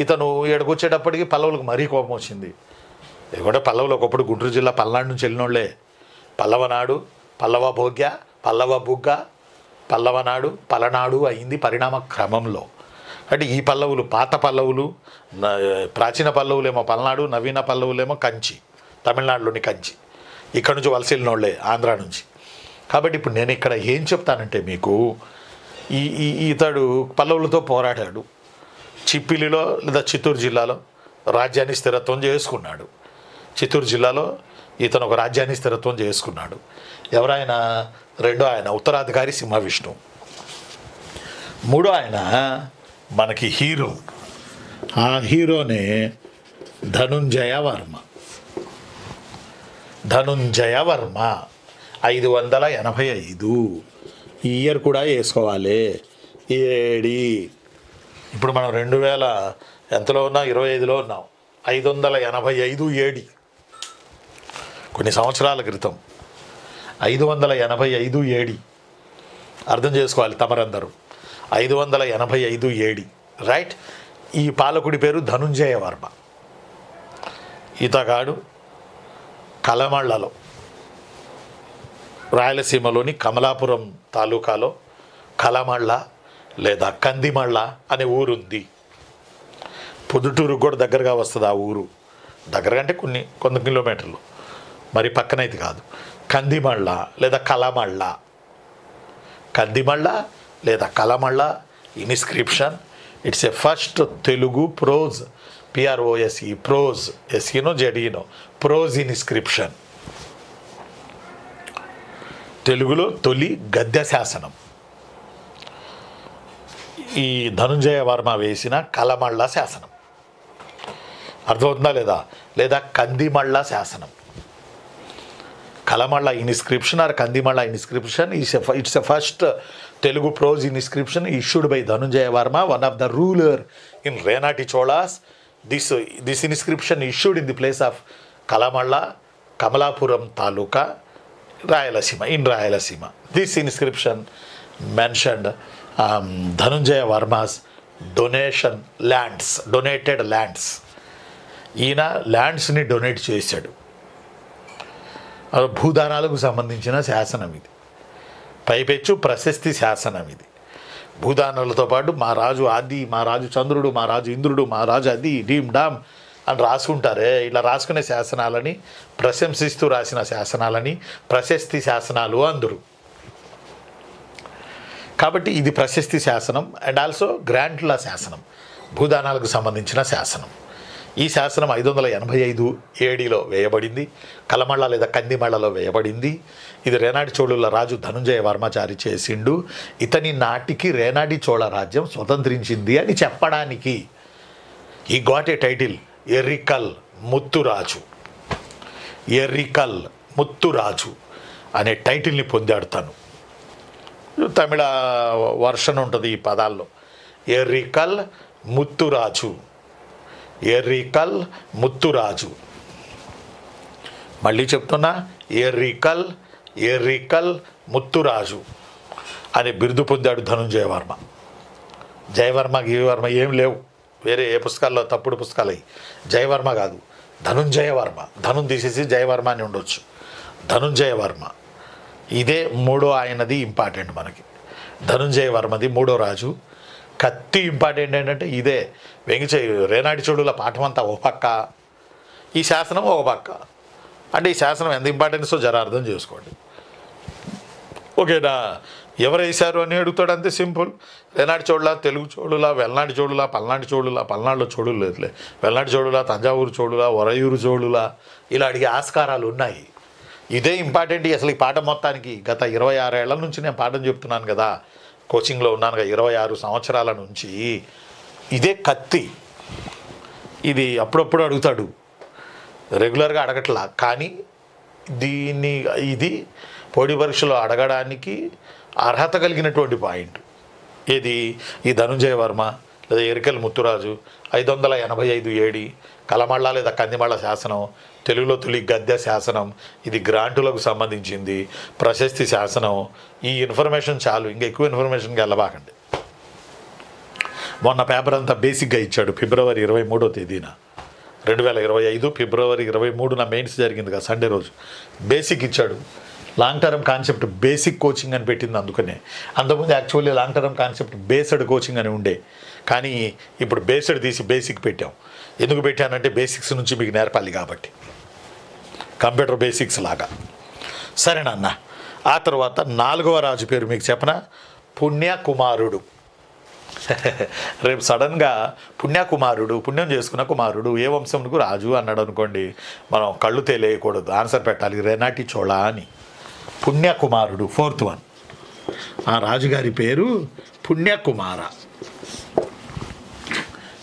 ఇతను ఏడకొచ్చేటప్పటికి పల్లవులకు మరీ కోపం వచ్చింది. ఎందుకంటే పల్లవులు ఒకప్పుడు గుంటూరు జిల్లా పల్నాడు నుంచి వెళ్ళినోళ్లే. పల్లవనాడు, పల్లవ భోగ్య, పల్లవ బుగ్గ, పల్లవనాడు, పలనాడు అయింది పరిణామ క్రమంలో. అంటే ఈ పల్లవులు పాత పల్లవులు, ప్రాచీన పల్లవులేమో పల్నాడు, నవీన పల్లవులేమో కంచి, తమిళనాడులోని కంచి. ఇక్కడ నుంచి వలస వెళ్ళినోళ్లే, ఆంధ్ర నుంచి. కాబట్టి ఇప్పుడు నేను ఇక్కడ ఏం చెప్తానంటే మీకు, ఇతడు పల్లవులతో పోరాడాడు. చిప్పిలిలో లేదా చిత్తూరు జిల్లాలో రాజ్యాన్ని స్థిరత్వం చేసుకున్నాడు. చిత్తూరు జిల్లాలో ఇతను ఒక రాజ్యాన్ని స్థిరత్వం చేసుకున్నాడు. ఎవరైనా రెండో ఆయన ఉత్తరాధికారి సింహ విష్ణు. మూడో ఆయన మనకి హీరో. ఆ హీరోనే ధనుంజయ వర్మ. 585. ఈ ఇయర్ కూడా వేసుకోవాలి. ఏడి ఇప్పుడు మనం 2000 ఎంతలో ఉన్నాం, 25లో ఉన్నాం. 585 ఏడి, కొన్ని సంవత్సరాల క్రితం. 585 ఏడి అర్థం చేసుకోవాలి తమరందరూ. 585 ఏడి, రైట్. ఈ పాలకుడి పేరు ధనుంజయ వర్మ. ఇతగాడు కలమళ్ళలో, రాయలసీమలోని కమలాపురం తాలూకాలో కలమళ్ళ లేదా కందిమళ్ళ అనే ఊరుంది. పొద్దుటూరుకు కూడా దగ్గరగా వస్తుంది ఆ ఊరు. దగ్గరగా అంటే కొన్ని కిలోమీటర్లు, మరి పక్కనైతే కాదు. కందిమళ్ళ లేదా కలమళ్ళ. కందిమళ్ళ లేదా Kalamalla inscription. It's a first Telugu prose, PROSE, prose, ఎస్ఈనో జెడినో, ప్రోజ్ ఇన్స్క్రిప్షన్. తెలుగులో తొలి గద్య శాసనం ఈ ధనుంజయ వర్మ వేసిన కలమళ్ళ శాసనం. అర్థమవుతుందా లేదా కందిమళ్ళ శాసనం. Kalamalla inscription or Kandimalla inscription it's a first Telugu prose inscription issued by Dhanunjaya Varma, one of the ruler in Renati Cholas. This inscription issued in the place of Kalamalla, Kamalapuram Taluka, Rayalaseema, in Rayalaseema. This inscription mentioned Dhanunjaya Varma's donated lands. ఈయన ల్యాండ్స్ని డొనేట్ చేశాడు. భూదానాలకు సంబంధించిన శాసనం ఇది. పైపెచ్చు ప్రశస్తి శాసనం ఇది. భూదానాలతో పాటు మా రాజు ఆది, మా రాజు చంద్రుడు, మా రాజు ఇంద్రుడు, మా రాజు అది, డీమ్ డామ్ అని రాసుకుంటారే. ఇలా రాసుకునే శాసనాలని, ప్రశంసిస్తూ రాసిన శాసనాలని ప్రశస్తి శాసనాలు అందరు. కాబట్టి ఇది ప్రశస్తి శాసనం అండ్ ఆల్సో గ్రాంట్ల శాసనం, భూదానాలకు సంబంధించిన శాసనం. ఈ శాసనం 585 ఏడీలో వేయబడింది. కలమళ్ళ లేదా కందిమళ్ళలో వేయబడింది. ఇది రేనాటి చోళుల రాజు ధనుంజయ వర్మ జారీ చేసిండు. ఇతని నాటికి రేనాటి చోళ రాజ్యం స్వతంత్రించింది అని చెప్పడానికి ఈ got a title ఎర్రికల్ Muthuraju. ఎర్రికల్ Muthuraju అనే టైటిల్ని పొందాడు తను. తమిళ వర్షన్ ఉంటుంది ఈ పదాల్లో. ఎర్రికల్ ముత్తురాజు, ఎర్రికల్ ముత్తురాజు. మళ్ళీ చెప్తున్నా, ఎర్రికల్ ముత్తురాజు అనే బిరుదు పొందాడు ధనుంజయ వర్మ. జయవర్మ గిరివర్మ ఏం లేవు, వేరే ఏ పుస్తకాల్లో తప్పుడు పుస్తకాలు. జయవర్మ కాదు, ధనుంజయ వర్మ. ధనుని తీసేసి జయవర్మ అని ఉండొచ్చు. ధనుంజయ వర్మ ఇదే మూడో ఆయనది ఇంపార్టెంట్ మనకి. ధనుంజయ వర్మది మూడో రాజు. కత్తి ఇంపార్టెంట్ ఏంటంటే ఇదే. రేనాటి చోళుల పాఠం అంతా ఒక పక్క, ఈ శాసనం ఒక పక్క. అంటే ఈ శాసనం ఎంత ఇంపార్టెన్సో జర అర్థం చేసుకోండి. ఓకేనా? ఎవరు వేశారు అని అడుగుతాడు, అంతే సింపుల్. రేనాటి చోళుల, తెలుగు చోళుల, వెల్నాటి చోళుల, పల్నాటి చోళుల, పల్నాడులో చోళులు లేదులే, వెల్నాటి చోళుల, తంజావూరు చోళుల, ఒరయూరు చోళుల, ఇలా అడిగే ఆస్కారాలు ఉన్నాయి. ఇదే ఇంపార్టెంట్ అసలు ఈ పాఠం మొత్తానికి. గత 26 ఏళ్ల నుంచి నేను పాఠం చెప్తున్నాను కదా, కోచింగ్లో ఉన్నాను కదా 26 సంవత్సరాల నుంచి. ఇదే కత్తి. ఇది అప్పుడప్పుడు అడుగుతాడు, రెగ్యులర్గా అడగట్లా. కానీ ఇది పోటీ పరీక్షలో అడగడానికి అర్హత కలిగినటువంటి పాయింట్. ఏది? ఈ ధనుంజయ వర్మ లేదా ఎరికల్ ముత్తురాజు 585 ఏడి కలమళ్ళ లేదా కందిమళ్ళ శాసనం, తెలుగులో తొలి గద్య శాసనం. ఇది గ్రాంటులకు సంబంధించింది, ప్రశస్తి శాసనం. ఈ ఇన్ఫర్మేషన్ చాలు, ఇంకా ఎక్కువ ఇన్ఫర్మేషన్కి వెళ్ళబాకండి. మొన్న పేపర్ అంతా బేసిక్గా ఇచ్చాడు. ఫిబ్రవరి 23వ తేదీన 2025 ఫిబ్రవరి 23న మెయిన్స్ జరిగింది కదా, సండే రోజు. బేసిక్ ఇచ్చాడు. Long term concept basic coaching అని పెట్టింది. అందుకనే అంతకుముందు actually long term concept based coaching అని ఉండే, కానీ ఇప్పుడు బేస్డ్ తీసి బేసిక్ పెట్టాం. ఎందుకు పెట్టానంటే బేసిక్స్ నుంచి మీకు నేర్పాలి కాబట్టి, కంప్యూటర్ బేసిక్స్ లాగా. సరేనన్న. ఆ తర్వాత 4వ రాజు పేరు మీకు చెప్పనా? పుణ్యకుమారుడు. రేపు సడన్గా పుణ్యకుమారుడు, పుణ్యం చేసుకున్న కుమారుడు ఏ వంశంకు రాజు అన్నాడు అనుకోండి, మనం కళ్ళు తేలేయకూడదు, ఆన్సర్ పెట్టాలి రేనాటి చోళ అని. పుణ్యకుమారుడు 4th వన్. ఆ రాజుగారి పేరు పుణ్యకుమార.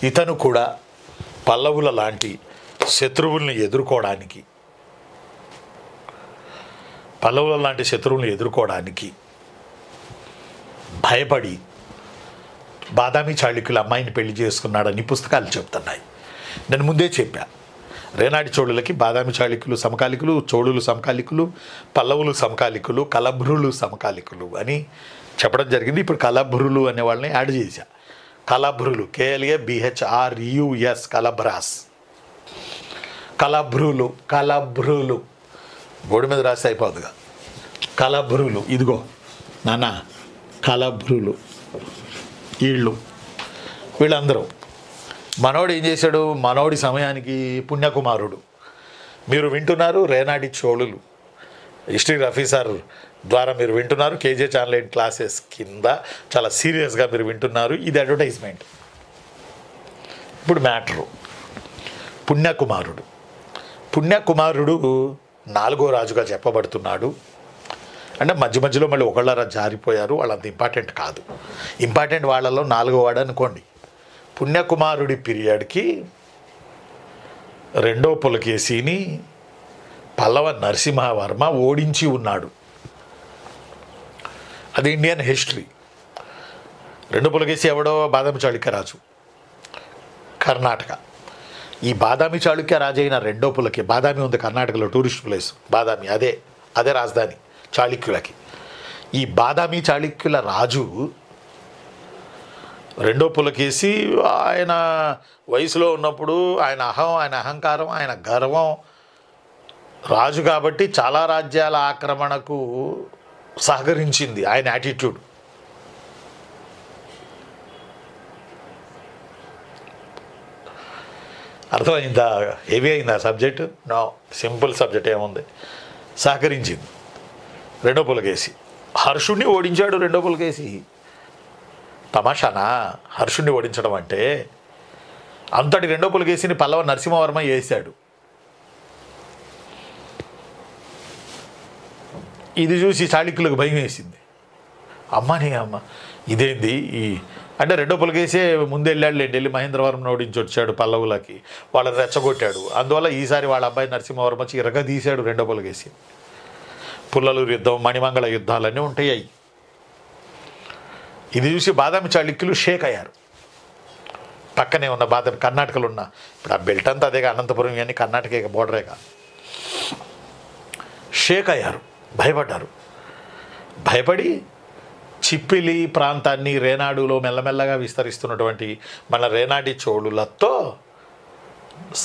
ఇతను కూడా పల్లవుల లాంటి శత్రువుల్ని ఎదుర్కోవడానికి భయపడి బాదామి చాళుక్యుల అమ్మాయిని పెళ్లి చేసుకున్నాడని పుస్తకాలు చెప్తున్నాయి. నేను ముందే చెప్పా, రేనాటి చోళులకి బాదామి చాళుక్యులు సమకాలికులు, చోళులు సమకాలికులు, పల్లవులు సమకాలికులు, కలభ్రులు సమకాలికులు అని చెప్పడం జరిగింది. ఇప్పుడు కలభ్రులు అనే వాళ్ళని యాడ్ చేశా. కలభ్రులు KLABHRUS, కలభ్రాస్. కలభ్రులు బోర్డు మీద రాసి అయిపోతుందిగా. కలభ్రులు, ఇదిగో నాన్న, కలభ్రులు వీళ్ళందరూ. మనోడు ఏం చేశాడు? మనోడి సమయానికి పుణ్యకుమారుడు. మీరు వింటున్నారు రేనాటి చోళులు, హిస్టరీ రఫీ సార్ ద్వారా మీరు వింటున్నారు. KJ ఆన్లైన్ క్లాసెస్ కింద చాలా సీరియస్గా మీరు వింటున్నారు. ఇది అడ్వర్టైజ్మెంట్. ఇప్పుడు మ్యాటరు, పుణ్యకుమారుడు 4వ రాజుగా చెప్పబడుతున్నాడు. అంటే మధ్యలో మళ్ళీ ఒకళ్ళరా జారిపోయారు, వాళ్ళంత ఇంపార్టెంట్ కాదు. ఇంపార్టెంట్ వాళ్ళలో 4వ వాడు అనుకోండి. పుణ్యకుమారుడి పీరియడ్కి 2వ పులకేశిని పల్లవ నరసింహవర్మ ఓడించి ఉన్నాడు. అది ఇండియన్ హిస్టరీ. 2వ పులకేశి ఎవడో? బాదామి చాళుక్య రాజు, కర్ణాటక. ఈ బాదామి చాళుక్య రాజు అయిన 2వ పులకి, బాదామి ఉంది కర్ణాటకలో, టూరిస్ట్ ప్లేస్ బాదామి, అదే రాజధాని చాళుక్యులకి. ఈ బాదామి చాళుక్యుల రాజు 2వ పులకేశి ఆయన వయసులో ఉన్నప్పుడు ఆయన అహంకారం, ఆయన గర్వం, రాజు కాబట్టి చాలా రాజ్యాల ఆక్రమణకు సహకరించింది ఆయన యాటిట్యూడ్. అర్థమైందా? హెవీ అయిందా సబ్జెక్టు? No, simple subject. ఏముంది? సహకరించింది 2వ పులకేశి. హర్షుణ్ణి ఓడించాడు 2వ పులకేశి. తమాషానా హర్షుణ్ణి ఓడించడం అంటే? అంతటి 2వ పులకేశిని పల్లవ నరసింహవర్మ వేశాడు. ఇది చూసి చాళుక్యులకు భయం వేసింది. అమ్మ ఇదేంది అంటే 2వ పులకేశే ముందెళ్ళాడులేండి, వెళ్ళి మహేంద్రవరం ఓడించి వచ్చాడు పల్లవులకి, వాళ్ళని రెచ్చగొట్టాడు. అందువల్ల ఈసారి వాళ్ళ అబ్బాయి నరసింహవర్మ చిరగా తీశాడు 2వ పులకేశి. పుల్లలూరు యుద్ధం, మణిమంగళ యుద్ధాలన్నీ ఉంటాయి. ఇది చూసి బాదామి చాళుక్యులు షేక్ అయ్యారు. పక్కనే ఉన్న బాదామి, కర్ణాటకలో ఉన్న, ఇప్పుడు ఆ బెల్ట్ అంతా అదేగా, అనంతపురం కానీ కర్ణాటక బోర్డరేగా. షేక్ అయ్యారు, భయపడి చిప్పిలి ప్రాంతాన్ని రేనాడులో మెల్లమెల్లగా విస్తరిస్తున్నటువంటి మన రేనాటి చోళులతో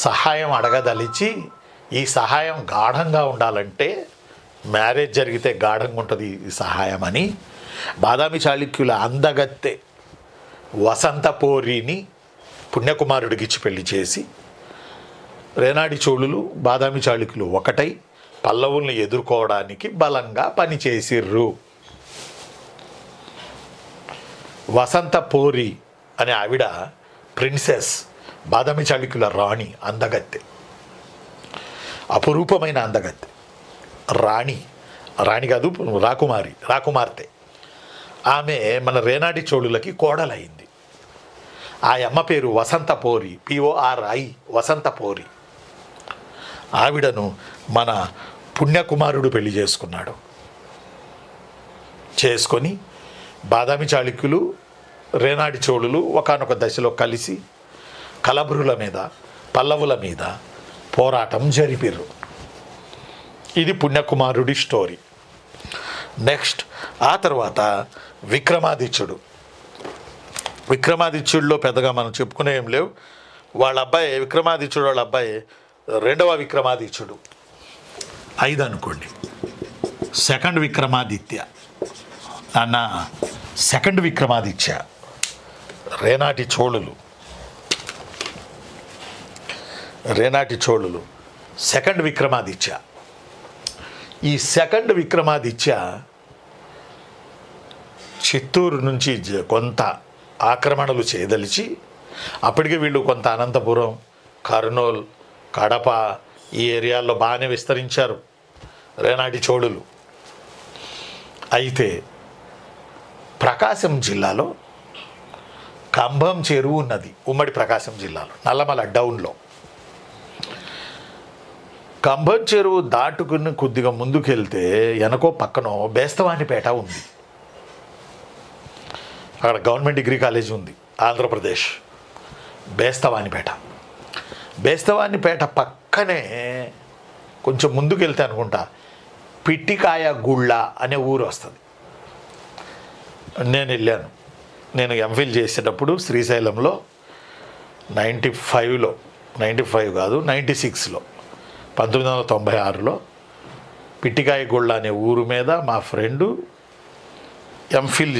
సహాయం అడగదలిచి, ఈ సహాయం గాఢంగా ఉండాలంటే మ్యారేజ్ జరిగితే గాఢంగా ఉంటుంది ఈ సహాయం అని బాదామి చాళుక్యుల అందగత్తె వసంతపోరిని పుణ్యకుమారుడికి ఇచ్చి పెళ్లి చేసి రేనాటి చోళులు బాదామి చాళుక్యులు ఒకటై పల్లవుల్ని ఎదుర్కోవడానికి బలంగా పనిచేసిర్రు. వసంతపోరి అనే ఆవిడ ప్రిన్సెస్, బాదామి చాళుక్యుల రాణి, అందగత్తె, అపురూపమైన అందగత్తె, రాణి కాదు, రాకుమార్తె. ఆమె మన రేనాటి చోళులకి కోడలైంది. ఆ అమ్మ పేరు వసంతపోరి, PORI, వసంతపోరి. ఆవిడను మన పుణ్యకుమారుడు పెళ్లి చేసుకొని బాదామి చాళుక్యులు రేనాటి చోళులు ఒకానొక దశలో కలిసి కలభ్రుల మీద, పల్లవుల మీద పోరాటం జరిపిర్రు. ఇది పుణ్యకుమారుడి స్టోరీ. నెక్స్ట్ ఆ తర్వాత విక్రమాదిత్యుడిలో పెద్దగా మనం చెప్పుకునే ఏం లేవు. వాళ్ళ అబ్బాయి విక్రమాదిత్యుడు, వాళ్ళ అబ్బాయి 2వ విక్రమాదిత్యుడు, 5 అనుకోండి, 2nd విక్రమాదిత్య అన్న. 2nd Vikramaditya రేనాటి చోళులు 2nd Vikramaditya. ఈ 2nd విక్రమాదిత్య చిత్తూరు నుంచి కొంత ఆక్రమణలు చేయదలిచి అప్పటికే వీళ్ళు కొంత అనంతపురం, కర్నూలు, కడప ఈ ఏరియాల్లో బాగానే విస్తరించారు రేనాటి చోళులు. అయితే ప్రకాశం జిల్లాలో కంభం చెరువు ఉన్నది, ఉమ్మడి ప్రకాశం జిల్లాలో నల్లమల డౌన్లో. కంభం చెరువు దాటుకుని కొద్దిగా ముందుకెళ్తే వెనకో పక్కనో బేస్తవానిపేట ఉంది. అక్కడ గవర్నమెంట్ డిగ్రీ కాలేజీ ఉంది, ఆంధ్రప్రదేశ్. బేస్తవానిపేట పక్కనే కొంచెం ముందుకెళ్తే అనుకుంటా పిట్టికాయ గుళ్ళ అనే ఊరు వస్తుంది. నేను వెళ్ళాను. నేను ఎంఫిల్ చేసేటప్పుడు శ్రీశైలంలో 95లో 95 కాదు 96లో 1996లో పిట్టికాయ గుళ్ళ అనే ఊరు మీద మా ఫ్రెండు ఎంఫిల్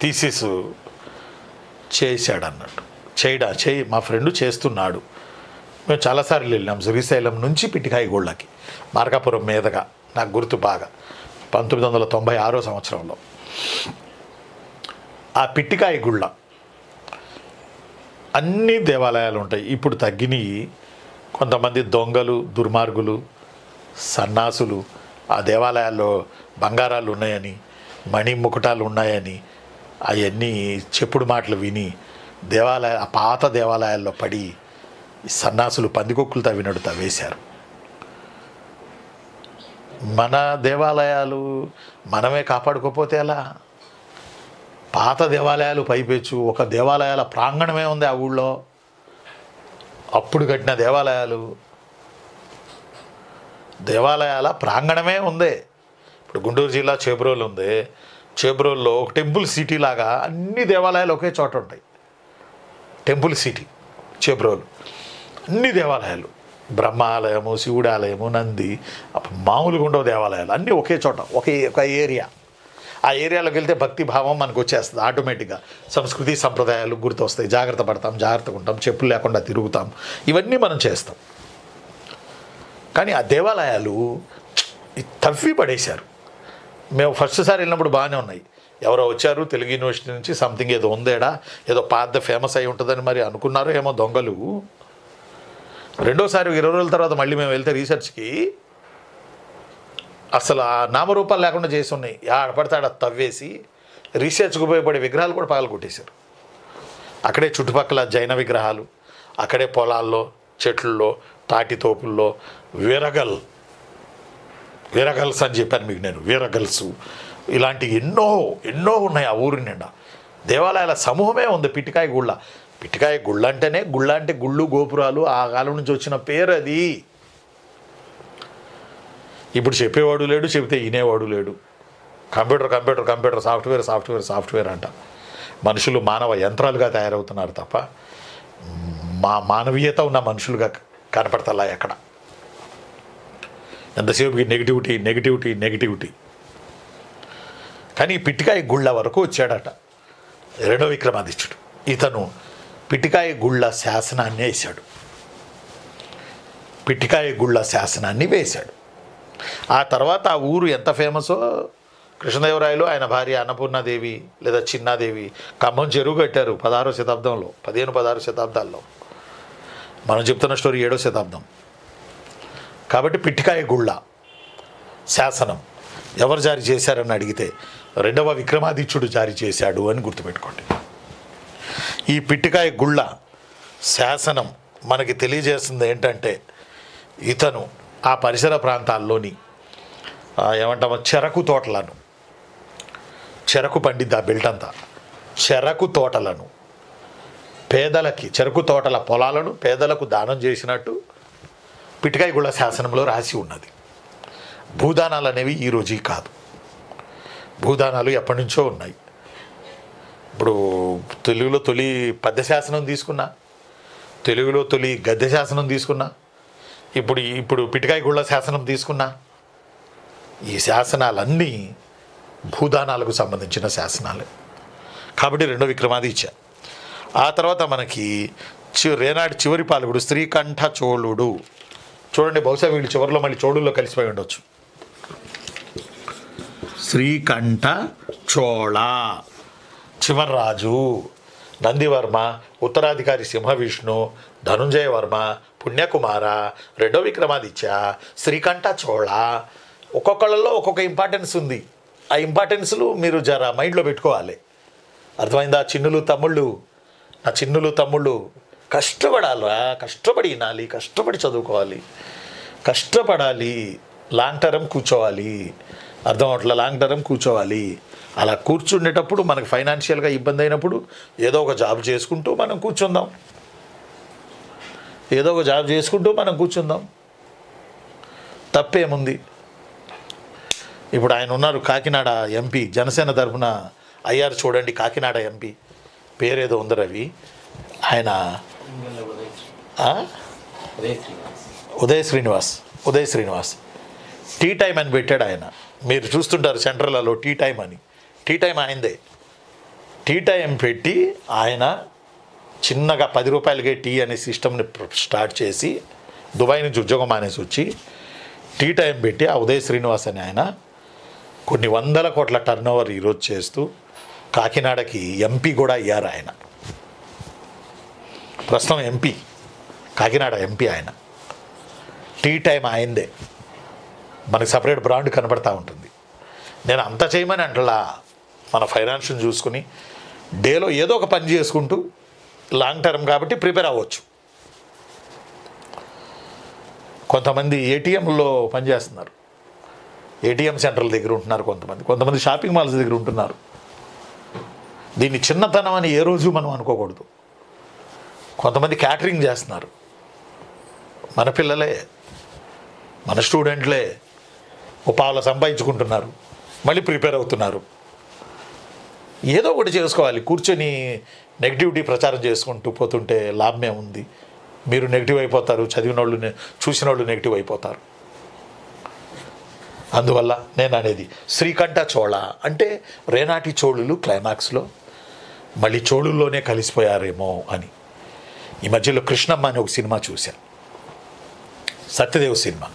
థీసిస్ చేశాడు అన్నట్టు. మా ఫ్రెండు చేస్తున్నాడు. మేము చాలాసార్లు వెళ్ళాం శ్రీశైలం నుంచి పిట్టికాయ గుళ్ళకి మార్కాపురం మీదుగా. నాకు గుర్తు బాగా 1996 సంవత్సరంలో. ఆ పిట్టికాయ గుళ్ళ అన్ని దేవాలయాలు ఉంటాయి. ఇప్పుడు తగ్గినాయి. కొంతమంది దొంగలు, దుర్మార్గులు, సన్నాసులు ఆ దేవాలయాల్లో బంగారాలు ఉన్నాయని, మణి ముకుటాలు ఉన్నాయని అవన్నీ చెప్పుడు మాటలు విని పాత దేవాలయాల్లో పడి సన్నాసులు పందికొక్కులు తవ్వినట్టు తవ్వేశారు. మన దేవాలయాలు మనమే కాపాడుకోకపోతే ఎలా? పాత దేవాలయాలు పైపెచ్చు ఒక దేవాలయాల ప్రాంగణమే ఉంది ఆ ఊళ్ళో. అప్పుడు కట్టిన దేవాలయాల ప్రాంగణమే ఉంది. ఇప్పుడు గుంటూరు జిల్లా చేబ్రోలు ఉంది. చేబ్రోల్లో ఒక టెంపుల్ సిటీ లాగా అన్ని దేవాలయాలు ఒకే చోట ఉంటాయి. టెంపుల్ సిటీ చేబ్రోలు, అన్ని దేవాలయాలు, బ్రహ్మాలయము, శివుడి ఆలయము, నంది, మామూలుగా ఉండవు దేవాలయాలు అన్నీ ఒకే చోట, ఒక ఏరియా. ఆ ఏరియాలోకి వెళ్తే భక్తి భావం మనకు వచ్చేస్తుంది ఆటోమేటిక్గా. సంస్కృతి సంప్రదాయాలు గుర్తొస్తాయి. జాగ్రత్త పడతాం, జాగ్రత్తగా ఉంటాం, చెప్పులు లేకుండా తిరుగుతాం, ఇవన్నీ మనం చేస్తాం. కానీ ఆ దేవాలయాలు తవ్వి పడేశారు. మేము ఫస్ట్ సారి వెళ్ళినప్పుడు బాగానే ఉన్నాయి. ఎవరో వచ్చారు తెలుగు యూనివర్సిటీ నుంచి, సంథింగ్ ఏదో ఉందేడా, ఏదో పాత ఫేమస్ అయి ఉంటుందని మరి అనుకున్నారు ఏమో దొంగలు. రెండోసారి 20 రోజుల తర్వాత మళ్ళీ మేము వెళ్తే రీసెర్చ్కి అసలు ఆ నామరూపాలు లేకుండా చేసి ఉన్నాయి. ఆడపడితే ఆడ తవ్వేసి రీసెర్చ్కి ఉపయోగపడే విగ్రహాలు కూడా పగలు కొట్టేశారు. అక్కడే చుట్టుపక్కల జైన విగ్రహాలు, అక్కడే పొలాల్లో, చెట్లలో, తాటి తోపుల్లో వీరగల్స్ అని చెప్పాను మీకు నేను. వీరగల్స్ ఇలాంటి ఎన్నో ఉన్నాయి ఆ ఊరి నిండా. దేవాలయాల సమూహమే ఉంది పిట్టికాయ గుళ్ళ. పిట్టికాయ గుళ్ళ అంటేనే, గుళ్ళ అంటే గుళ్ళు గోపురాలు, ఆ కాలం నుంచి వచ్చిన పేరు అది. ఇప్పుడు చెప్పేవాడు లేడు, చెబితే వినేవాడు లేడు. కంప్యూటర్, సాఫ్ట్వేర్ అంట. మనుషులు మానవ యంత్రాలుగా తయారవుతున్నారు తప్ప మానవీయత ఉన్న మనుషులుగా కనపడతలా ఎక్కడ. ఎంతసేపుకి నెగిటివిటీ. కానీ పిట్టికాయ గుళ్ళ వరకు వచ్చాడట రెండో విక్రమాదిత్యుడు. ఇతను పిట్టికాయ గుళ్ళ శాసనాన్ని వేశాడు. ఆ తర్వాత ఆ ఊరు ఎంత ఫేమసో కృష్ణదేవరాయలు, ఆయన భార్య అన్నపూర్ణాదేవి లేదా చిన్నాదేవి ఖమ్మం చెరువు కట్టారు 16వ శతాబ్దంలో, 15-16 శతాబ్దాల్లో. మనం చెప్తున్న స్టోరీ 7వ శతాబ్దం. కాబట్టి పిట్టికాయ గుళ్ళ శాసనం ఎవరు జారీ చేశారని అడిగితే రెండవ విక్రమాదిత్యుడు జారీ చేశాడు అని గుర్తుపెట్టుకోండి. ఈ పిట్టికాయ గుళ్ళ శాసనం మనకి తెలియజేస్తుంది ఏంటంటే, ఇతను ఆ పరిసర ప్రాంతాల్లోని ఏమంటామో చెరకు పండిద్ది ఆ బెల్ట్ అంతా. చెరకు తోటలను పేదలకి, చెరకు తోటల పొలాలను పేదలకు దానం చేసినట్టు పిట్టికాయ గుళ్ళ శాసనంలో రాసి ఉన్నది. భూదానాలు అనేవి ఈ రోజు కాదు, భూదానాలు ఎప్పటి నుంచో ఉన్నాయి. ఇప్పుడు తెలుగులో తొలి పద్య శాసనం తీసుకున్నా, తెలుగులో తొలి గద్య శాసనం తీసుకున్నా, ఇప్పుడు పిట్టికాయ గుళ్ళ శాసనం తీసుకున్నా, ఈ శాసనాలన్నీ భూదానాలకు సంబంధించిన శాసనాలే. కాబట్టి రెండో విక్రమాదిత్య. ఆ తర్వాత మనకి రేనాటి చివరి పాలకుడు శ్రీకంఠ చోళుడు. చూడండి, బహుశా వీళ్ళు చివరిలో మళ్ళీ చోళుల్లో కలిసిపోయి ఉండొచ్చు. శ్రీకంఠ చోళ చివరి రాజు. నందివర్మ, ఉత్తరాధికారి సింహవిష్ణు, ధనుంజయ వర్మ, పుణ్యకుమార, రెండో విక్రమాదిత్య, శ్రీకంఠ చోళ. ఒక్కొక్కళ్ళలో ఒక్కొక్క ఇంపార్టెన్స్ ఉంది. ఆ ఇంపార్టెన్స్లు మీరు జర మైండ్లో పెట్టుకోవాలి. అర్థమైందా? నా చిన్నులు తమ్ముళ్ళు కష్టపడాలిరా, కష్టపడి వినాలి, కష్టపడి చదువుకోవాలి, కష్టపడాలి, లాంగ్ టర్మ్ కూర్చోవాలి. అర్థం అట్లా లాంగ్ టర్మ్ కూర్చోవాలి. అలా కూర్చుండేటప్పుడు మనకు ఫైనాన్షియల్గా ఇబ్బంది అయినప్పుడు ఏదో ఒక జాబ్ చేసుకుంటూ మనం కూర్చుందాం. తప్పేముంది? ఇప్పుడు ఆయన ఉన్నారు కాకినాడ ఎంపీ, జనసేన తరఫున అయ్యారు చూడండి, కాకినాడ ఎంపీ పేరేదో ఉంది రవి. ఆయన ఉదయ్ శ్రీనివాస్ టీ టైం అని పెట్టాడు ఆయన. మీరు చూస్తుంటారు సెంట్రల్లో టీ టైం అని. టీ టైం ఆయనదే. టీ టైం పెట్టి ఆయన చిన్నగా 10 రూపాయలకే టీ అనే సిస్టమ్ని స్టార్ట్ చేసి దుబాయ్ నుంచి ఉద్యోగం మానేసి వచ్చి టీ టైం పెట్టి ఆ ఉదయ్ శ్రీనివాస్ అని ఆయన కొన్ని వందల కోట్ల టర్న్ ఓవర్ ఈరోజు చేస్తూ కాకినాడకి ఎంపీ కూడా అయ్యారు ఆయన. ప్రస్తుతం ఎంపీ, కాకినాడ ఎంపీ ఆయన. టీ టైం ఆయనదే. మనకి సపరేట్ బ్రాండ్ కనబడతా ఉంటుంది. నేను అంత చేయమని అంటలా, మన ఫైనాన్షియల్ చూసుకుని డేలో ఏదో ఒక పని చేసుకుంటూ లాంగ్ టర్మ్ కాబట్టి ప్రిపేర్ అవ్వచ్చు. కొంతమంది ఏటీఎంలో పనిచేస్తున్నారు, ఏటీఎం సెంటర్ల దగ్గర ఉంటున్నారు, కొంతమంది షాపింగ్ మాల్స్ దగ్గర ఉంటున్నారు. దీన్ని చిన్నతనం అని ఏ రోజు మనం అనుకోకూడదు. కొంతమంది క్యాటరింగ్ చేస్తున్నారు, మన పిల్లలే, మన స్టూడెంట్లే. ఉపాధులు సంపాదించుకుంటున్నారు, మళ్ళీ ప్రిపేర్ అవుతున్నారు. ఏదో ఒకటి చేసుకోవాలి. కూర్చొని నెగిటివిటీ ప్రచారం చేసుకుంటూ పోతుంటే లాభమే ఉంది. మీరు నెగిటివ్ అయిపోతారు, చూసిన వాళ్ళు నెగిటివ్ అయిపోతారు. అందువల్ల నేను అనేది శ్రీకంఠ చోళ అంటే రేనాటి చోళులు క్లైమాక్స్లో మళ్ళీ చోళుల్లోనే కలిసిపోయారేమో అని. ఈ మధ్యలో కృష్ణమ్మ అని ఒక సినిమా చూశాను, సత్యదేవ్ సినిమా.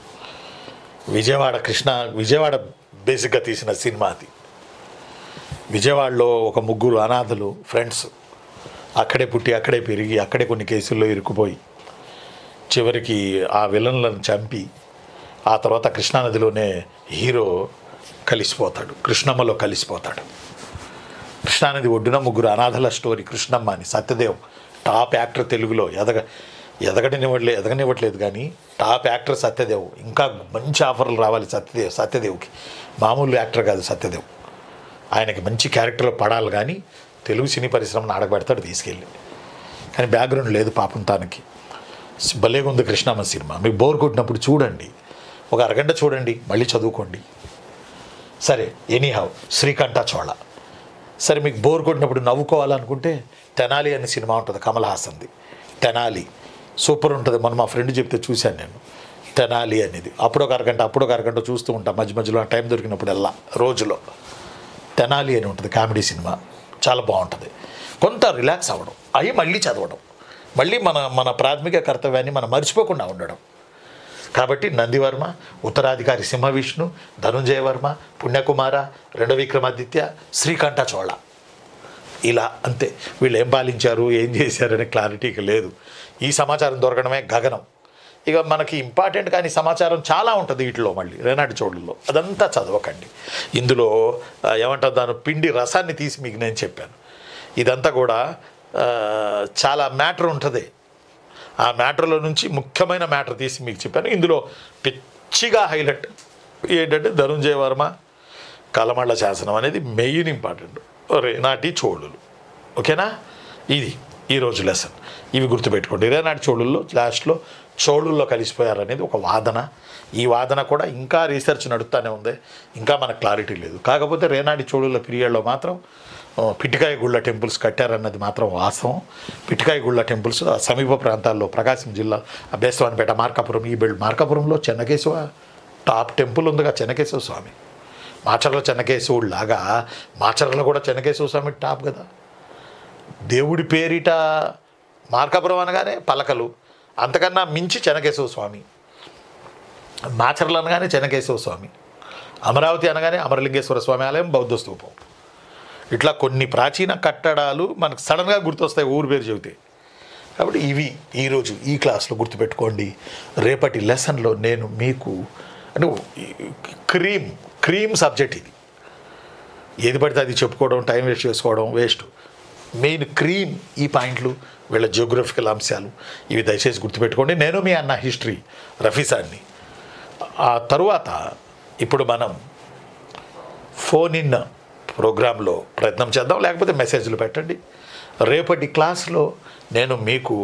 విజయవాడ బేసిక్గా తీసిన సినిమా అది. విజయవాడలో ఒక 3 అనాథలు ఫ్రెండ్స్ అక్కడే పుట్టి అక్కడే పెరిగి అక్కడే కొన్ని కేసుల్లో ఇరుక్కుపోయి చివరికి ఆ విలన్లను చంపి ఆ తర్వాత కృష్ణానదిలోనే హీరో కలిసిపోతాడు, కృష్ణమ్మలో కలిసిపోతాడు. కృష్ణానది ఒడ్డున 3 అనాథల స్టోరీ కృష్ణమ్మ అని. సత్యదేవ్ టాప్ యాక్టర్, తెలుగులో ఎదగనివ్వట్లేదు కానీ టాప్ యాక్టర్ సత్యదేవ్. ఇంకా మంచి ఆఫర్లు రావాలి సత్యదేవ్కి. మామూలు యాక్టర్ కాదు సత్యదేవ్. ఆయనకి మంచి క్యారెక్టర్లో పడాలి కానీ తెలుగు సినీ పరిశ్రమను ఆడబెడతాడు తీసుకెళ్ళి. కానీ బ్యాక్గ్రౌండ్ లేదు పాపం తనకి. భలేగా ఉంది కృష్ణమ్మ సినిమా. మీకు బోర్ కొట్టినప్పుడు చూడండి, ఒక అరగంట చూడండి, మళ్ళీ చదువుకోండి. సరే, ఎనీహౌ శ్రీకంఠ చోళ. సరే, మీకు బోర్ కొట్టినప్పుడు నవ్వుకోవాలనుకుంటే తెనాలి అనే సినిమా ఉంటుంది, కమల్ హాసన్ది. తెనాలి సూపర్ ఉంటుంది. మా ఫ్రెండ్ చెప్తే చూశాను నేను తెనాలి అనేది. అప్పుడు ఒక అరగంట చూస్తూ ఉంటాను మధ్యలో టైం దొరికినప్పుడల్లా రోజులో. తెనాలి అని ఉంటుంది, కామెడీ సినిమా, చాలా బాగుంటుంది. కొంత రిలాక్స్ అవ్వడం, అవి మళ్ళీ చదవడం, మళ్ళీ మన ప్రాథమిక కర్తవ్యాన్ని మనం మర్చిపోకుండా ఉండడం. కాబట్టి నందివర్మ, ఉత్తరాధికారి సింహవిష్ణు, ధనుంజయ వర్మ, పుణ్యకుమార, రెండో విక్రమాదిత్య, శ్రీకంఠ చోళ. ఇలా అంతే. వీళ్ళు ఏం పాలించారు, ఏం చేశారనే క్లారిటీకి లేదు. ఈ సమాచారం దొరకడమే గగనం. ఇక మనకి ఇంపార్టెంట్ కానీ సమాచారం చాలా ఉంటుంది వీటిలో. మళ్ళీ రేనాటి చోళుల్లో అదంతా చదవకండి. ఇందులో ఏమంటారు, దాని పిండి రసాన్ని తీసి మీకు నేను చెప్పాను. ఇదంతా కూడా చాలా మ్యాటర్ ఉంటుంది. ఆ మ్యాటర్లో నుంచి ముఖ్యమైన మ్యాటర్ తీసి మీకు చెప్పాను. ఇందులో పిచ్చిగా హైలైట్ ఏంటంటే ధనుంజయ వర్మ కలమళ్ళ శాసనం అనేది మెయిన్ ఇంపార్టెంట్. రేనాటి చోళులు. ఓకేనా? ఇది ఈరోజు లెసన్. ఇవి గుర్తుపెట్టుకోండి. రేనాటి చోళుల్లో లాస్ట్లో చోళుల్లో కలిసిపోయారనేది ఒక వాదన. ఈ వాదన కూడా ఇంకా రీసెర్చ్ నడుస్తూనే ఉంది, ఇంకా మనకు క్లారిటీ లేదు. కాకపోతే రేనాటి చోళుల పీరియడ్లో మాత్రం పిట్టికాయ గుళ్ళ టెంపుల్స్ కట్టారన్నది మాత్రం వాస్తవం. పిట్టికాయ గుళ్ళ టెంపుల్స్ సమీప ప్రాంతాల్లో ప్రకాశం జిల్లా బేస్తవానిపేట, మార్కాపురం, ఈ బెల్ట్. మార్కాపురంలో చెన్నకేశవ టాప్ టెంపుల్ ఉందిగా, చెన్నకేశవ స్వామి. మాచర్ల చెన్నకేశవుడు లాగా మాచర్ల కూడా చెన్నకేశవ స్వామి టాప్ కదా. దేవుడి పేరిట మార్కాపురం అనగానే పలకలు, అంతకన్నా మించి చెన్నకేశవ స్వామి. మాచర్ల అనగానే చెన్నకేశవ స్వామి, అమరావతి అనగానే అమరలింగేశ్వర స్వామి ఆలయం, బౌద్ధ స్తూపం. ఇట్లా కొన్ని ప్రాచీన కట్టడాలు మనకు సడన్గా గుర్తొస్తాయి ఊరు పేరు చెబితే. కాబట్టి ఇవి ఈరోజు ఈ క్లాస్లో గుర్తుపెట్టుకోండి. రేపటి లెసన్లో నేను మీకు అంటే క్రీమ్ సబ్జెక్ట్ ఇది. ఏది పడితే అది చెప్పుకోవడం, టైం వేస్ట్ చేసుకోవడం వేస్ట్. మెయిన్ క్రీమ్ ఈ పాయింట్లు, వీళ్ళ జియోగ్రఫికల్ అంశాలు ఇవి దయచేసి గుర్తుపెట్టుకోండి. నేను మీ అన్న హిస్టరీ రఫీసాన్ని. ఆ తరువాత ఇప్పుడు మనం ఫోన్ ఇన్ ప్రోగ్రాంలో ప్రయత్నం చేద్దాం, లేకపోతే మెసేజ్లు పెట్టండి. రేపటి క్లాస్లో నేను మీకు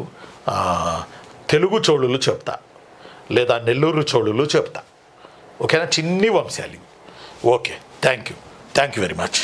తెలుగు చోళులు చెప్తా, లేదా నెల్లూరు చోళులు చెప్తా. ఓకేనా? చిన్ని వంశాలు. Okay, thank you very much.